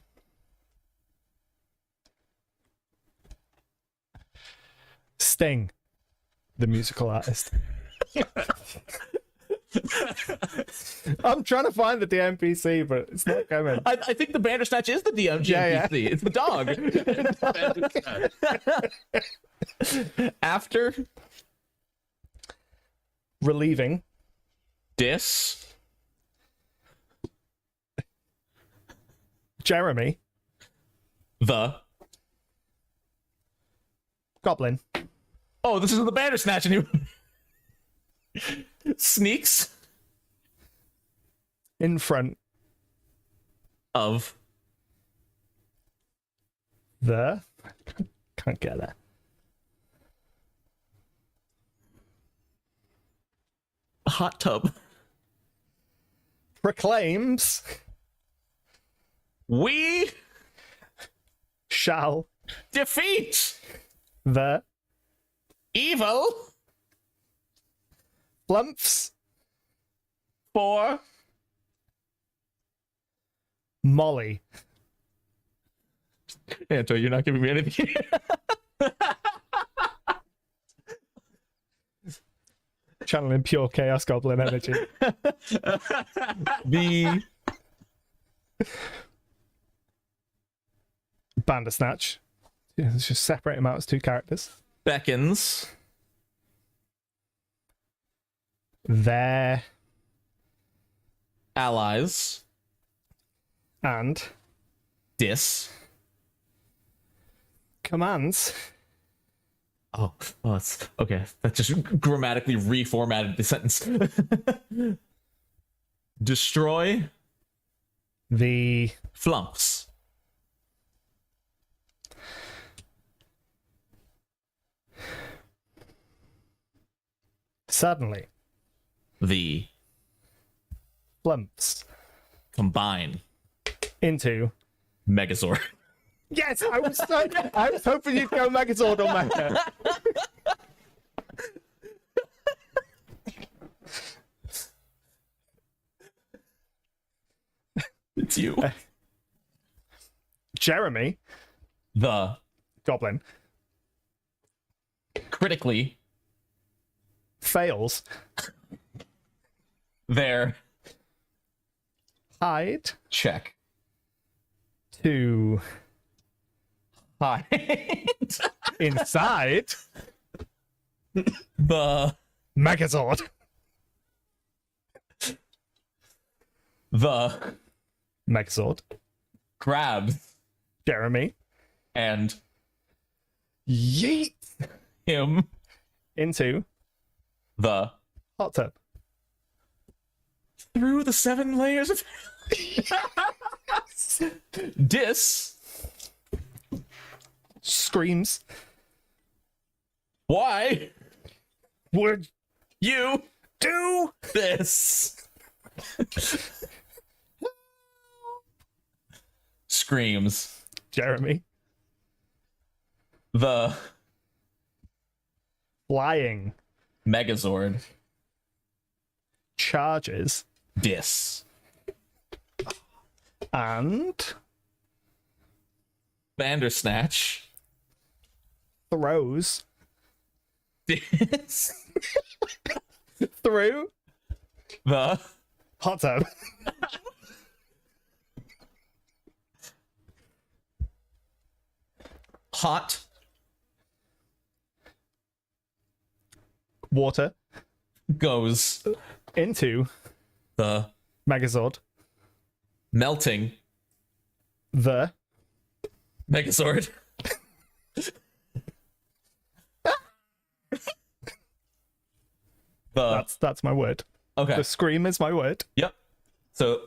Sting, the musical artist. I'm trying to find the DMPC, but it's not coming. I think the Bandersnatch is the DMG Yeah, NPC. It's the dog. After Relieving dis Jeremy, the Goblin, oh, this isn't the Bandersnatch anymore. Sneaks in front of the can't get there. hot tub. Proclaims We shall defeat the evil flumps for Molly. Anto, you're not giving me anything. Channeling pure chaos goblin energy. The Bandersnatch. Yeah, let's just separate them out as 2 characters. beckons Their allies and dis commands oh it's okay, that just grammatically reformatted the sentence. Destroy the flumps suddenly the flumps combine into Megazord. yes. I was hoping you'd go Megazord or Mecha. It's you. Jeremy The Goblin critically fails their hide check. to Hide inside the Megazord. the Megazord. grabs Jeremy and yeet him into the hot tub. through the 7 layers of dis Screams. why Would you do this. Screams Jeremy the flying Megazord charges dis and Bandersnatch throws Dis Through the hot tub. hot Water goes into the Megazord. melting The Megazord. that's my word. Okay. The scream is my word. Yep. So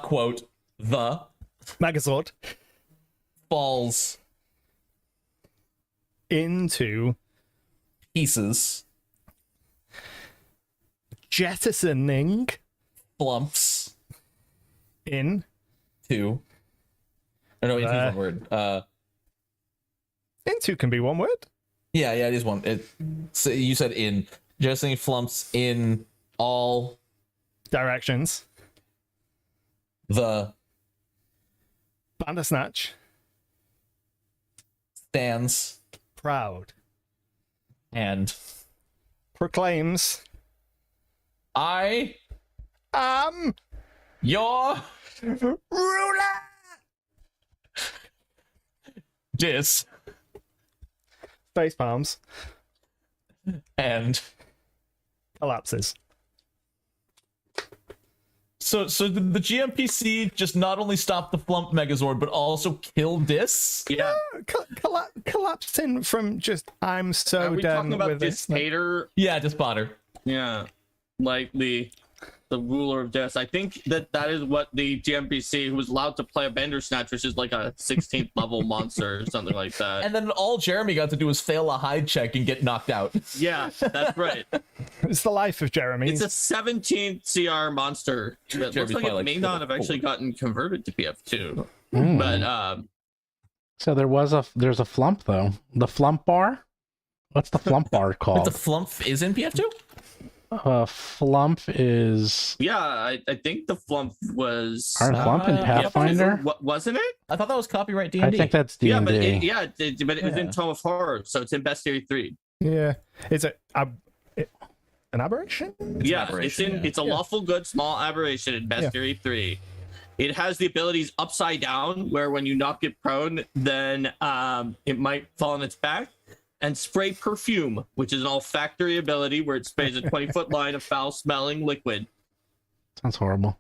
quote the Megazord falls into pieces jettisoning flumps in to. I know it's one word. into can be one word. Yeah, it is one. So you said in. Just flumps in all Directions. the Bandersnatch. stands Proud. and Proclaims. I Am your ruler. dis Face palms. and Collapses. so the GMPC just not only stopped the flump Megazord but also killed dis. Yeah. Collapsing from just I'm so Are we done talking about with this this. hater? Yeah, dis Potter. Yeah. Like the ruler of death. I think that is what the GMPC, who was allowed to play a Bandersnatch, which is like a 16th level monster or something like that. And then all Jeremy got to do was fail a hide check and get knocked out. Yeah, that's right. It's the life of Jeremy. It's a 17th CR monster that looks like it may not have actually gotten converted to PF2. But So there's a flump though. The flump bar? What's the flump bar But called? the flump is in PF2? Flump is yeah, I think the flump was aren't flump in Pathfinder? wasn't it? I thought that was copyright D&D. I think that's D&D. Yeah, but it was in Tome of Horror, so it's in Bestiary 3. Yeah. Is it an aberration? Yeah, aberration, it's a lawful good small aberration in Bestiary 3. It has the abilities upside down, where when you knock it prone, then it might fall on its back. And spray perfume, which is an olfactory ability where it sprays a 20-foot line of foul-smelling liquid. Sounds horrible.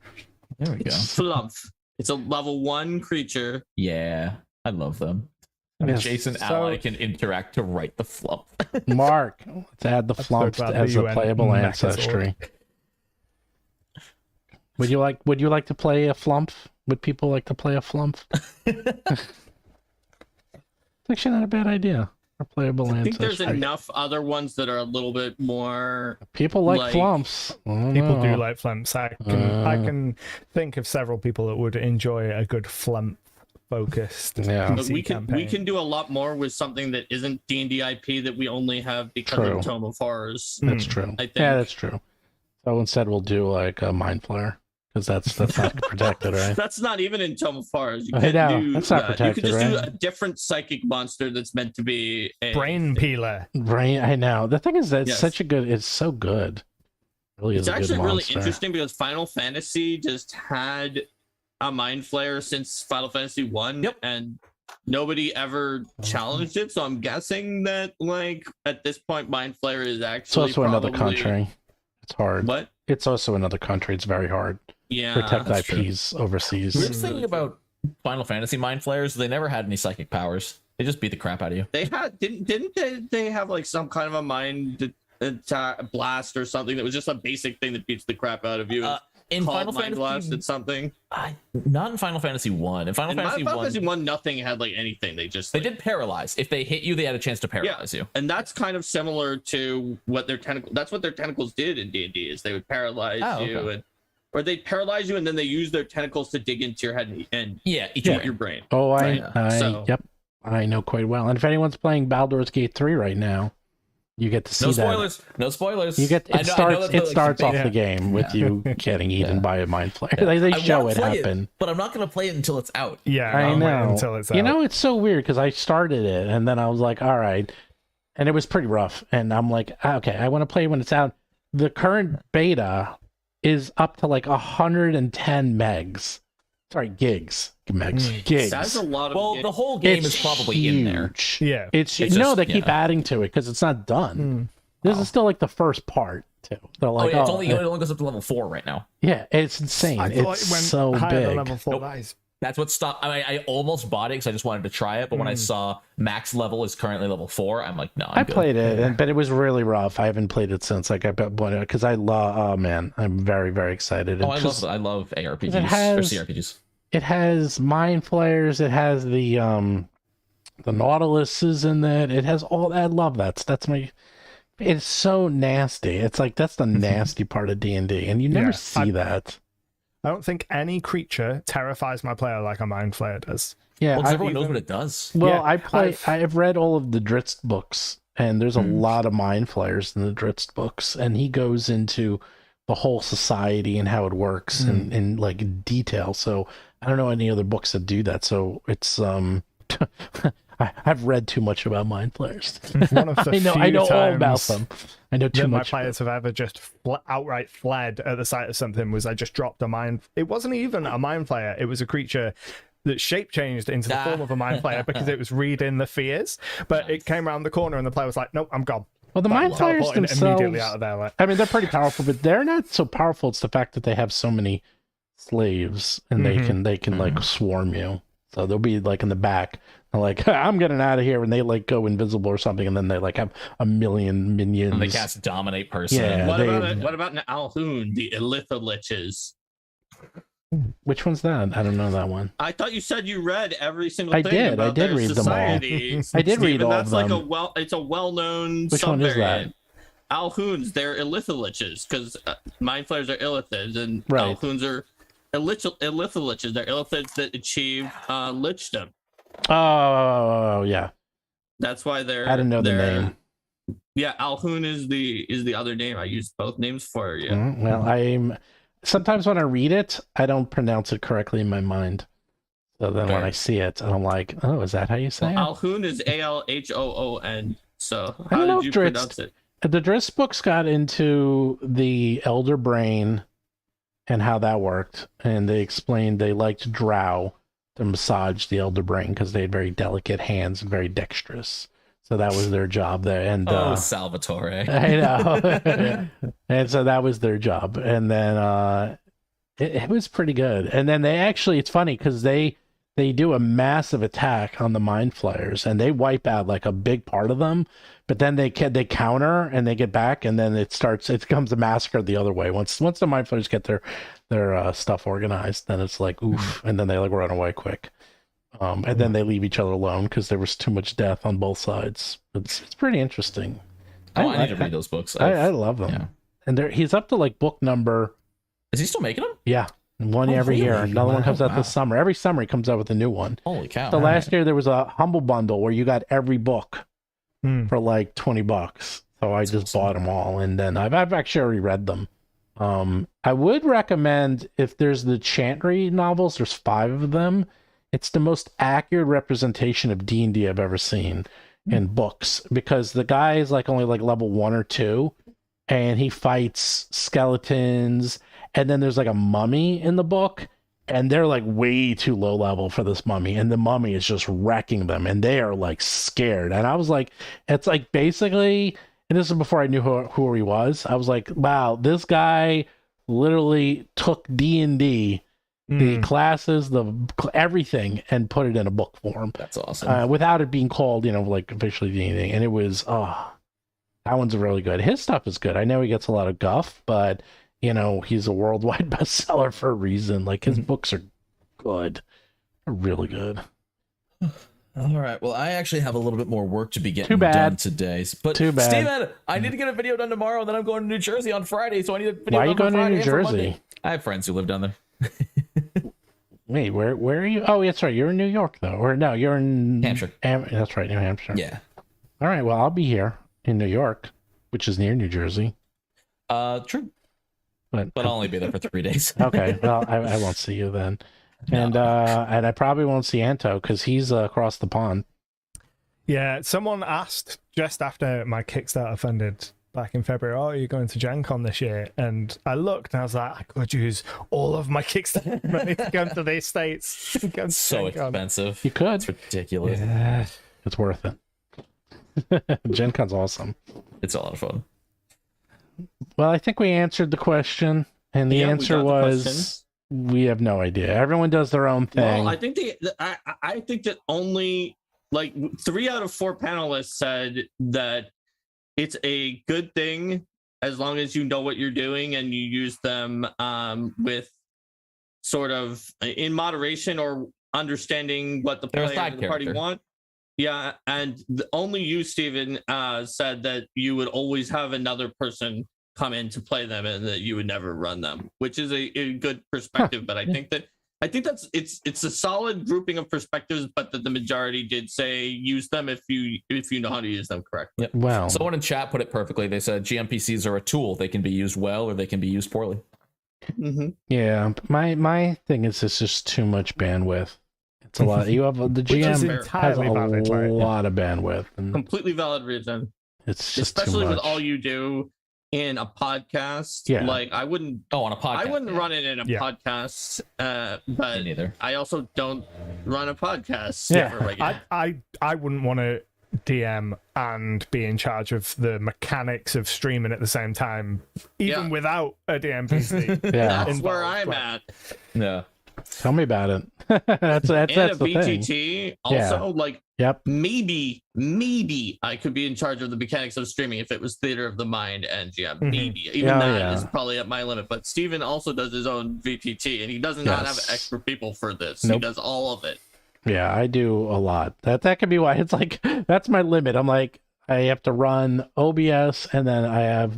There we go. Flump. It's a level 1 creature. Yeah, I love them. Yes. Jason So- Ally can interact to write the flump. Mark, let's add the flump glad as that a you went playable Megazord. ancestry. Would you like to play a flump? Would people like to play a flump? It's actually not a bad idea. A playable I think there's ancestry. enough other ones that are a little bit more. People like like- flumps. I don't People do know. like flumps. I can think of several people that would enjoy a good flump focused Yeah. But PC we campaign. can do a lot more with something that isn't D&D IP that we only have because True. of Tome of Horrors. That's true. I think. Yeah, that's true. So instead, we'll do like a mind flare because that's not protected, right? That's not even in Tome of Horrors. You I can't know, do that's not that. You could protected, just do right? a different psychic monster that's meant to be a Brain peeler. Right, I know. The thing is that it's Yes. such a good. It's so good. Really is It's a good actually really monster. interesting because Final Fantasy just had a mind flare since Final Fantasy 1. Yep. And nobody ever challenged it. So I'm guessing that like at this point mind flare is It's actually also another probably- country. It's hard. What? It's also another country. It's very hard. Yeah. Protect that's true. IPs overseas. Weird thing about Final Fantasy mind flares, they never had any psychic powers. They just beat the crap out of you. They had didn't they have like some kind of a mind attack, blast or something that was just a basic thing that beats the crap out of you. In Called Final Mind Blast, Fantasy, it's something. not in Final Fantasy 1. In Final In Fantasy Final 1, Fantasy 1, nothing had like anything. They just they like, did paralyze. If they hit you, they had a chance to paralyze you. and that's kind of similar to what their tentacle. That's what their tentacles did in D&D. Is they would paralyze Oh, you, okay. and or they'd paralyze you, and then they use their tentacles to dig into your head and Yeah, each eat way. your brain. Oh, Right. I yep, I know quite well. And if anyone's playing Baldur's Gate 3 right now, you get to see No that. spoilers. No spoilers. You get I it know starts. that, It like, starts off yeah. the game with you getting eaten by a mind flare. Yeah. They I show wanna it play happen. but I'm not going to play it until it's out. Yeah, I I'll wait know. until it's You out. know, it's so weird because I started it and then I was like, all right, and it was pretty rough. And I'm like, okay, I want to play when it's out. The current beta is up to like 110 megs. Sorry, gigs. Gigs. That's a lot of. Well, gigs. the whole game It's is probably in there. huge. Yeah. It's It's no, just- they keep yeah. adding to it because it's not done. This is still like the first part too. They're Oh, like, yeah, it only goes up to level 4 right now. yeah, it's insane. I thought It's it went so higher than big. level 4. Nope. That is That's what stopped. I almost bought it because I just wanted to try it, but when I saw max level is currently level 4, I'm like, no, I'm I good. played it, but it was really rough. I haven't played it since like I bought it because I love. Oh man, I'm very very excited. Oh, It's I love ARPGs it has- or CRPGs. It has mind flayers. It has the Nautilus is in that. It has all. I love that. That's my. It's so nasty. It's like that's the nasty part of D&D, and you never Yeah, see that. I don't think any creature terrifies my player like a mind flayer does. Yeah, Well, 'cause I, everyone knows what it does. well, Yeah, I've read all of the Dritz books, and there's a lot of mind flayers in the Dritz books, and he goes into the whole society and how it works in like detail. So I don't know any other books that do that. So it's I've read too much about mind flayers. One of the I know few all about times them. I know too that my much. players have ever just outright fled at the sight of something was I just dropped a mind. It wasn't even a mind flayer. It was a creature that shape changed into the form of a mind flayer because it was reading the fears. But it came around the corner and the player was like, "Nope, I'm gone." Well, the mind flayers Teleporting themselves, immediately out of there. Like, I mean, they're pretty powerful, but they're not so powerful. It's the fact that they have so many slaves, and they can like swarm you. So they'll be like in the back, they're like, "I'm getting out of here," and they like go invisible or something, and then they like have a million minions. And they cast dominate person. Yeah. What about an Alhoon, the Elithaliches? Which one's that? I don't know that one. I thought you said you read every single I thing did. about I did their read them all. society. I did read Steven, all that's of like them. it's a well-known Which one is that? subvariant. Alhoons, they're Elithaliches because mind flayers are Illithids and Right. Alhoons are Elithaliches. They're Illithids that achieve lichdom. Oh yeah, That's why they're. I didn't know the they're- name. Yeah, Alhoon is the other name. I used both names for you. Well, I'm sometimes when I read it, I don't pronounce it correctly in my mind. So then when Okay. I see it, I'm like, "Oh, is that how you say it?" Alhoon is Alhoon. So I don't how know did you if Dritz- pronounce it? The Driss books got into the elder brain and how that worked, and they explained they liked Drow to massage the elder brain because they had very delicate hands and very dexterous. So that was their job there. And Oh, Salvatore. I know. And so that was their job. And then it was pretty good. And then they actually, it's funny because they do a massive attack on the mind flayers and they wipe out like a big part of them, but then they counter and they get back, and then it becomes a massacre the other way. Once the mind flayers get their stuff organized, then it's like oof, and then they like run away quick. And then they leave each other alone because there was too much death on both sides. It's pretty interesting. Oh, I need to read those books. I love them. yeah. And he's up to like book number, Is he still making them? yeah, one Oh, every year. really? Another one comes out Wow. this summer. Every summer he comes out with a new one. Holy cow. The last year there was a humble bundle where you got every book for like $20. So I just bought them all, and then I've actually already read them. I would recommend, if there's the Chantry novels, there's 5 of them. It's the most accurate representation of D&D I've ever seen in books, because the guy is like only like level 1 or 2, and he fights skeletons, and then there's like a mummy in the book, and they're like way too low level for this mummy, and the mummy is just wrecking them, and they are like scared. And I was like, it's like basically, and this is before I knew who he was, I was like, wow, this guy literally took D&D, the classes, everything, and put it in a book form That's awesome. without it being called, like officially D&D. And it was, that one's really good. His stuff is good. I know he gets a lot of guff, but he's a worldwide bestseller for a reason. Like his books are good, they're really good. All right. Well, I actually have a little bit more work to be getting Too bad. done today. But Too bad. Steven, I need to get a video done tomorrow, and then I'm going to New Jersey on Friday, so I need a video Why are you done going for to New Friday and for Monday. Jersey? I have friends who live down there. Wait, where are you? Oh, that's right. You're in New York, though. Or no, you're in Hampshire. That's right, New Hampshire. Yeah. All right. Well, I'll be here in New York, which is near New Jersey. True. But I'll only be there for 3 days. okay. Well, I won't see you then, and I probably won't see Anto because he's across the pond. Yeah, someone asked just after my Kickstarter funded back in February, "Oh, are you going to Gen Con this year?" And I looked and I was like, I could use all of my Kickstarter money to come to the States. So expensive. You could. It's ridiculous. Yeah, it's worth it. Gen Con's awesome. It's a lot of fun. Well, I think we answered the question, and the answer was we have no idea. Everyone does their own thing. Well, I think I think that only like 3 out of 4 panelists said that it's a good thing as long as you know what you're doing and you use them with sort of in moderation or understanding what the player and the party want. Yeah, and only you, Steven, said that you would always have another person come in to play them and that you would never run them, which is a good perspective. But I think that's it's a solid grouping of perspectives, but that the majority did say use them if you know how to use them correctly. Yep. Wow. Someone in chat put it perfectly. They said GMPCs are a tool. They can be used well or they can be used poorly. Mm-hmm. Yeah, my thing is it's just too much bandwidth. It's a lot. You have the GM has a lot of bandwidth. And completely valid reason. It's just especially too much. with all you do in a podcast. Yeah. Like I wouldn't. Oh, on a podcast. I wouldn't run it in a podcast. But me neither. I also don't run a podcast. Yeah. I wouldn't want to DM and be in charge of the mechanics of streaming at the same time, even without a DMPC. Yeah, that's where I'm at. Yeah. Tell me about it. that's and the a VTT thing. also like Yep. maybe I could be in charge of the mechanics of streaming if it was Theater of the Mind and GM. Maybe even that is probably at my limit. But Steven also does his own VTT and he does not have extra people for this. He does all of it. Yeah, I do a lot. That could be why it's like that's my limit. I'm like I have to run OBS and then I have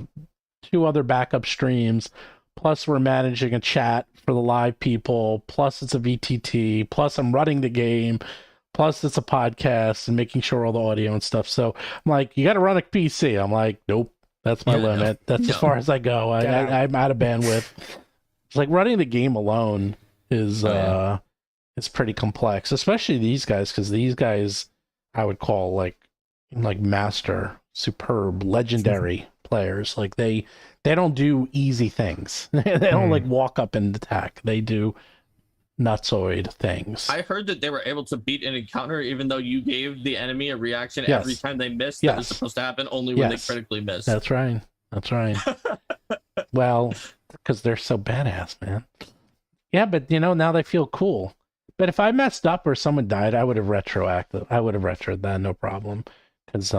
2 other backup streams. Plus, we're managing a chat for the live people. Plus, it's a VTT. Plus, I'm running the game. Plus, it's a podcast and making sure all the audio and stuff. So I'm like, you got to run a PC. I'm like, nope, that's my limit. That's as far as I go. I'm out of bandwidth. It's like running the game alone is it's pretty complex, especially these guys, because these guys I would call like master, superb, legendary players. Like they don't do easy things. They don't like walk up and attack. They do nutsoid things. I heard that they were able to beat an encounter even though you gave the enemy a reaction every time they missed. That was supposed to happen only when they critically missed. That's right. Well, because they're so badass, man. Yeah, but now they feel cool. But if I messed up or someone died, I would have retroed that, no problem. Because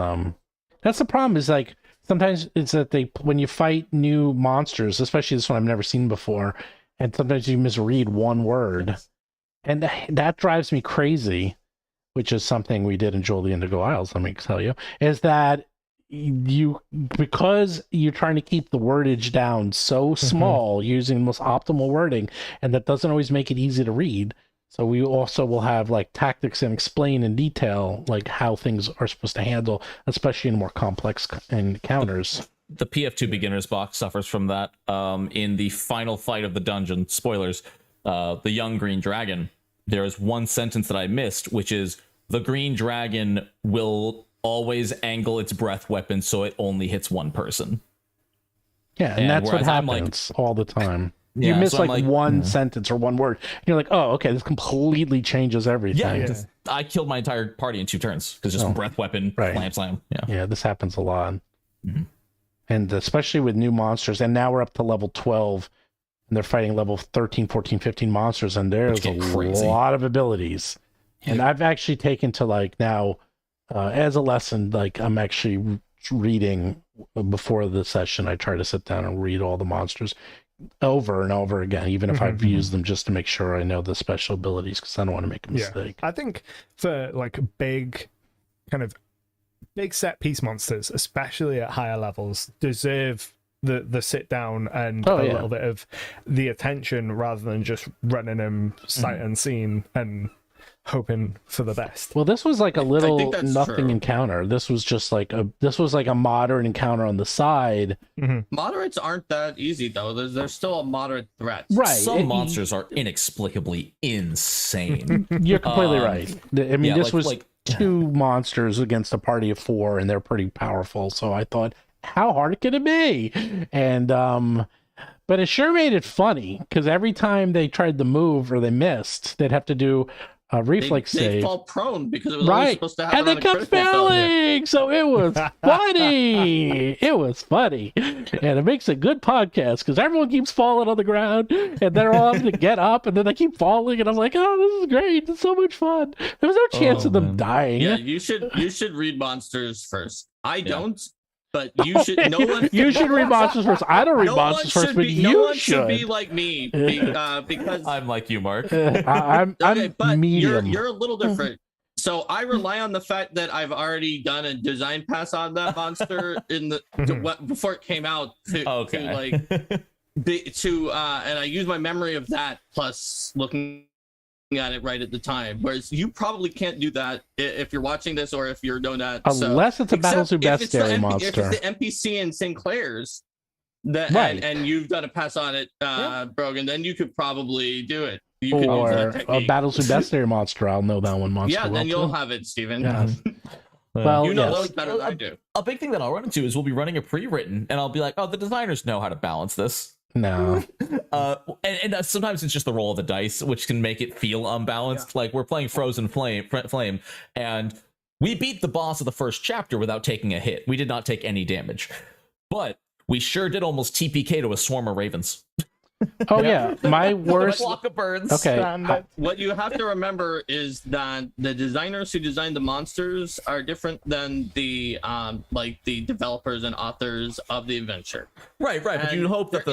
that's the problem is like sometimes it's that when you fight new monsters, especially this one I've never seen before, and sometimes you misread one word, and that drives me crazy, which is something we did in Joel the Indigo Isles, let me tell you, is that because you're trying to keep the wordage down so small using the most optimal wording, and that doesn't always make it easy to read. So we also will have like tactics and explain in detail like how things are supposed to handle, especially in more complex encounters. The PF2 beginners box suffers from that. In the final fight of the dungeon, spoilers, the young green dragon, there is one sentence that I missed, which is the green dragon will always angle its breath weapon so it only hits one person. Yeah, and that's what happens all the time. You Yeah, miss so like one sentence or one word. And you're like, oh, okay, this completely changes everything. Yeah, I killed my entire party in 2 turns because just breath weapon, slam. Yeah, this happens a lot. And especially with new monsters. And now we're up to level 12 and they're fighting level 13, 14, 15 monsters. And there's a lot of abilities. Yeah. And I've actually taken to like now as a lesson, like I'm actually reading before the session. I try to sit down and read all the monsters over and over again, even if I've used them just to make sure I know the special abilities, because I don't want to make a mistake. I think for like big set piece monsters, especially at higher levels, deserve the sit down and a little bit of the attention rather than just running them sight unseen and hoping for the best. Well, this was like a little nothing encounter. This was just like a moderate encounter on the side. Moderates aren't that easy though. There's still a moderate threat. Right. Some monsters are inexplicably insane. You're completely right. I mean, this was like two monsters against a party of 4, and they're pretty powerful. So I thought, how hard can it be? And but it sure made it funny, because every time they tried to move or they missed, they'd have to do a reflex they save. fall prone because it was only supposed to happen And they on a kept critical failure. failing, so it was funny. It was funny, and it makes a good podcast because everyone keeps falling on the ground, and they're all having to get up, and then they keep falling, and I'm like, oh, this is great. It's so much fun. There was no chance of them dying. Yeah, you should read Monsters first. I don't, but you should. No one. You should read Monsters first. I don't read Monsters first, but no you one should. be like me because I'm like you, Mark. I'm but medium. you're a little different. So I rely on the fact that I've already done a design pass on that monster before it came out and I use my memory of that plus looking at it right at the time, whereas you probably can't do that if you're watching this or if you're Nonat. Unless it's a Battles Who Bestiary monster. If it's the NPC in Sinclair's and you've done a pass on it, Brogan, then you could probably do it. You could use that Or a technique. Battles Who Bestiary monster. I'll know that one monster. Yeah, well, then you'll too. have it, Steven. Yeah. Well, You know yes. those better than I do. A big thing that I'll run into is we'll be running a pre-written, and I'll be like, "Oh, the designers know how to balance this." No. And sometimes it's just the roll of the dice, which can make it feel unbalanced. Like we're playing Frozen Flame, and we beat the boss of the first chapter without taking a hit. We did not take any damage, but we sure did almost TPK to a swarm of ravens. Oh yeah, my worst. Flock of birds. Okay. What you have to remember is that the designers who designed the monsters are different than the the developers and authors of the adventure. Right. But you hope that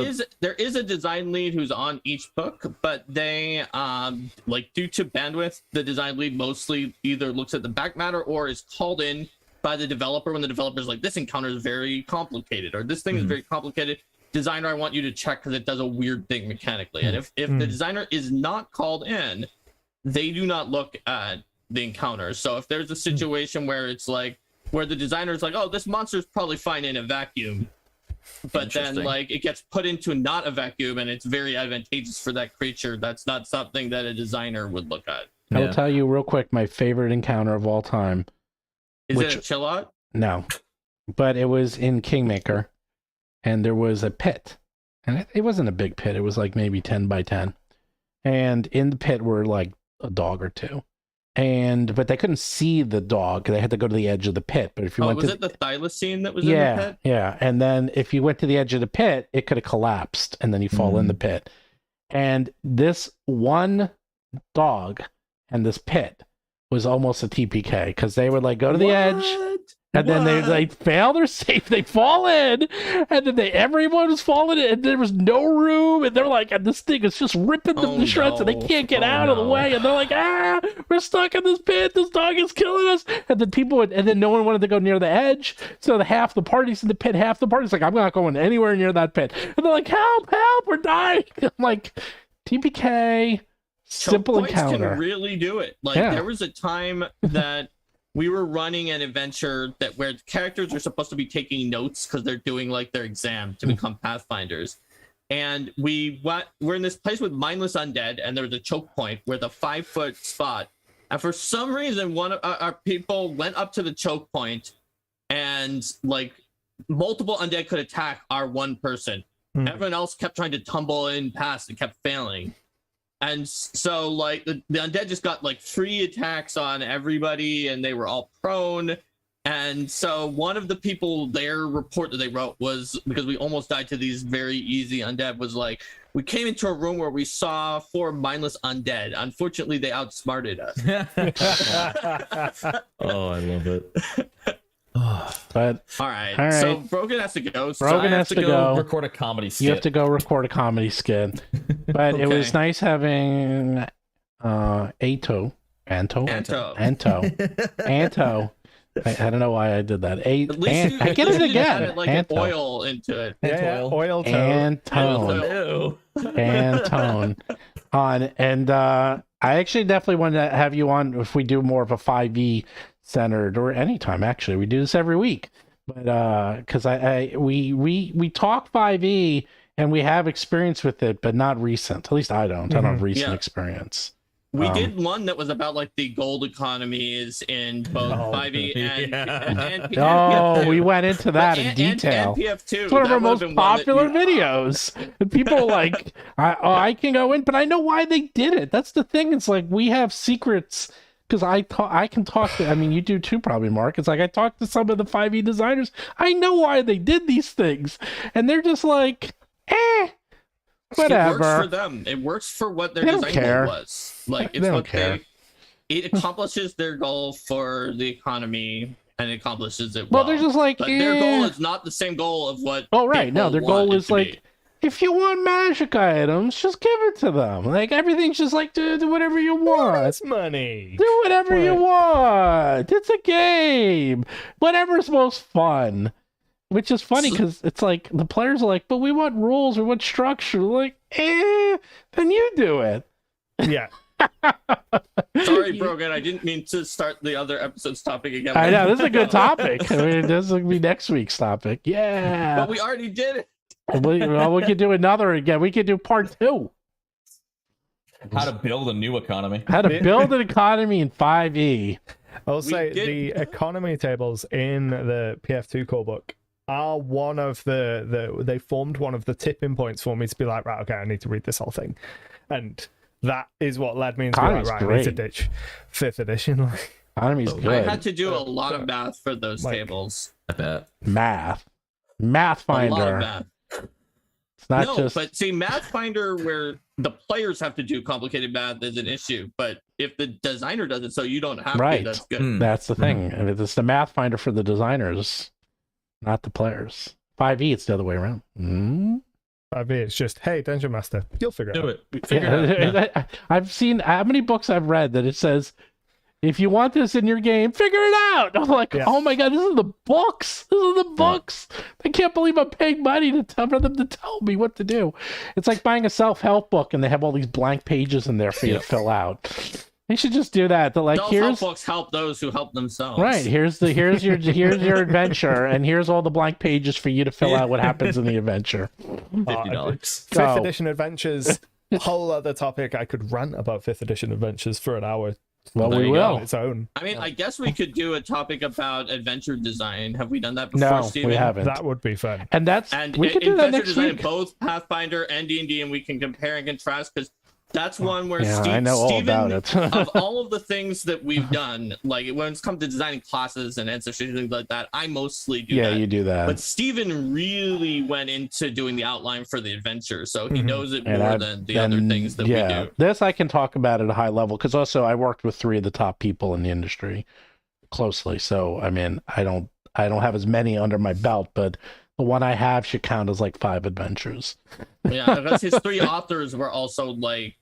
there is a design lead who's on each book, but they due to bandwidth, the design lead mostly either looks at the back matter or is called in by the developer when the developer's like, this encounter is very complicated or this thing is very complicated. Designer, I want you to check because it does a weird thing mechanically. And if the designer is not called in, they do not look at the encounter. So if there's a situation where it's like where the designer is like, oh, this monster is probably fine in a vacuum, but then it gets put into not a vacuum and it's very advantageous for that creature, that's not something that a designer would look at. I will tell you real quick my favorite encounter of all time. Is it a chill out? No, but it was in Kingmaker. And there was a pit, and it wasn't a big pit. It was like maybe 10 by 10. And in the pit were like a dog or two. But they couldn't see the dog. They had to go to the edge of the pit. But if you went was to it the thylacine that was in the pit? Yeah. And then if you went to the edge of the pit, it could have collapsed and then you fall in the pit. And this one dog and this pit was almost a TPK because they would go to the edge. And then they fail their safe, they fall in, and then everyone was falling in, and there was no room, and they're like, and this thing is just ripping them to shreds, and they can't get out of the way, and they're like, we're stuck in this pit, this dog is killing us, and then no one wanted to go near the edge, so half the party's in the pit, half the party's like, I'm not going anywhere near that pit, and they're like, help, we're dying. I'm like, TPK, simple encounter. Can really do it. There was a time that we were running an adventure where the characters are supposed to be taking notes because they're doing their exam to become Pathfinders. And we're in this place with mindless undead, and there was a choke point where the 5-foot spot. And for some reason, one of our people went up to the choke point, and multiple undead could attack our one person. Everyone else kept trying to tumble in past and kept failing. And so the undead just got 3 attacks on everybody and they were all prone. And so one of the people, their report that they wrote was, because we almost died to these very easy undead, was we came into a room where we saw 4 mindless undead. Unfortunately, they outsmarted us. Oh, I love it. But all right. So Brogan has to go. Brogan has to go record a comedy skit. You have to go record a comedy skit. But it was nice having Anto. I don't know why I did that. At least I get it again. Added, an oil into it. Oil Antone. On and I actually definitely want to have you on if we do more of a 5e centered, or anytime actually. We do this every week, but because we talk 5e and we have experience with it, but not recent. At least I don't have recent experience. We did one that was about like the gold economies in both 5e and Oh, we went into that in detail. And PF2. It's one of our That would've most been one that popular you- videos. And people are like, I can go in, but I know why they did it. That's the thing. It's like we have secrets because I can talk to, I mean, you do too probably, Mark. It's like I talked to some of the 5e designers. I know why they did these things. And they're just like, whatever. It works for them. It works for what their They don't design care. goal was. Like They it's don't what care. it accomplishes their goal for the economy and it accomplishes it Well, they're just like, but their goal is not the same goal of what oh, right. No, people their want goal it is to like, be. if you want magic items, just give it to them. Like, everything's just like, do whatever you want. That's money. Do whatever you Right. want. It's a game. Whatever's most fun. Which is funny because it's like the players are like, but we want rules, we want structure. Like, then you do it. Yeah. Sorry, Brogan, I didn't mean to start the other episode's topic again. I know, this is a good topic. I mean, this will be next week's topic. Yeah. But we already did it. We could do another again. We could do part 2. How to build a new economy. How to build an economy in 5e. I'll say did- the economy tables in the PF2 core book are one of they formed one of the tipping points for me to be like, right, okay, I need to read this whole thing. And that is what led me into be like, Economy's right, I need to great. ditch 5th edition. Economy's I good. had to do a lot of math for those Like- tables. I bet. Math. A lot of Mathfinder. math. It's not No, just. but see, Mathfinder, where the players have to do complicated math, is an issue. But if the designer does it, so you don't have Right. to, that's good. Hmm. That's the thing. It's the Mathfinder for the designers, not the players. 5e, it's the other way around. It's just, hey, Dungeon Master, you'll figure it Do out. it. Figure it out. Yeah. I've seen how many books I've read that it says, if you want this in your game, figure it out. I'm like, Yeah. oh my god, this is the books. This is the books. I can't believe I'm paying money for them to tell me what to do. It's like buying a self-help book and they have all these blank pages in there for you to fill out. They should just do that. They're like, Self-help here's books help those who help themselves. right. Here's your adventure, and here's all the blank pages for you to fill out what happens in the adventure. $50. 5th Oh. edition adventures, whole other topic. I could rant about 5th edition adventures for an hour. Well, There we you will. go. On its own. I mean, I guess we could do a topic about adventure design. Have we done that before, No, Steven? we haven't. That would be fun. And that's And we could do that adventure next design in week. both Pathfinder and D&D, and we can compare and contrast because that's one where Yeah, I know all Steven, about it. of all of the things that we've done, like when it's come to designing classes and ancestry and things like that, I mostly do Yeah, that. you do that. But Steven really went into doing the outline for the adventure, so he knows it And more I- than the other things that we do. This I can talk about at a high level because also I worked with 3 of the top people in the industry closely. So I mean, I don't have as many under my belt, but the one I have should count as like 5 adventures. Yeah, because his 3 authors were also like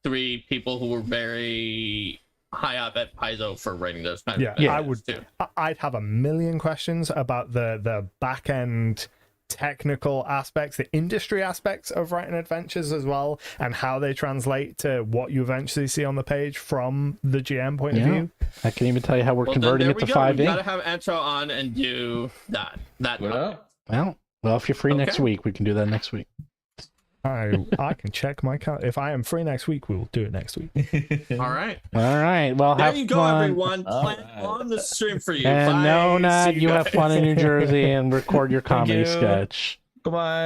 3 people who were very high up at Paizo for writing those kind Yeah, of I adventures, would. too. I'd have a million questions about the back end technical aspects, the industry aspects of writing adventures as well, and how they translate to what you eventually see on the page from the GM point of Yeah. view. I can even tell you how we're Well, then converting there it to we go. We 5e. gotta have Anto on and do that. What up? Well, if you're free next Okay. week, we can do that next week. I can check my calendar. If I am free next week, we'll do it next week. All right. All right. Well, There have you go, fun. everyone. All Plan right. on the stream for you. And Bye. no, See Nat, you have guys. fun in New Jersey and record your comedy you. sketch. Goodbye.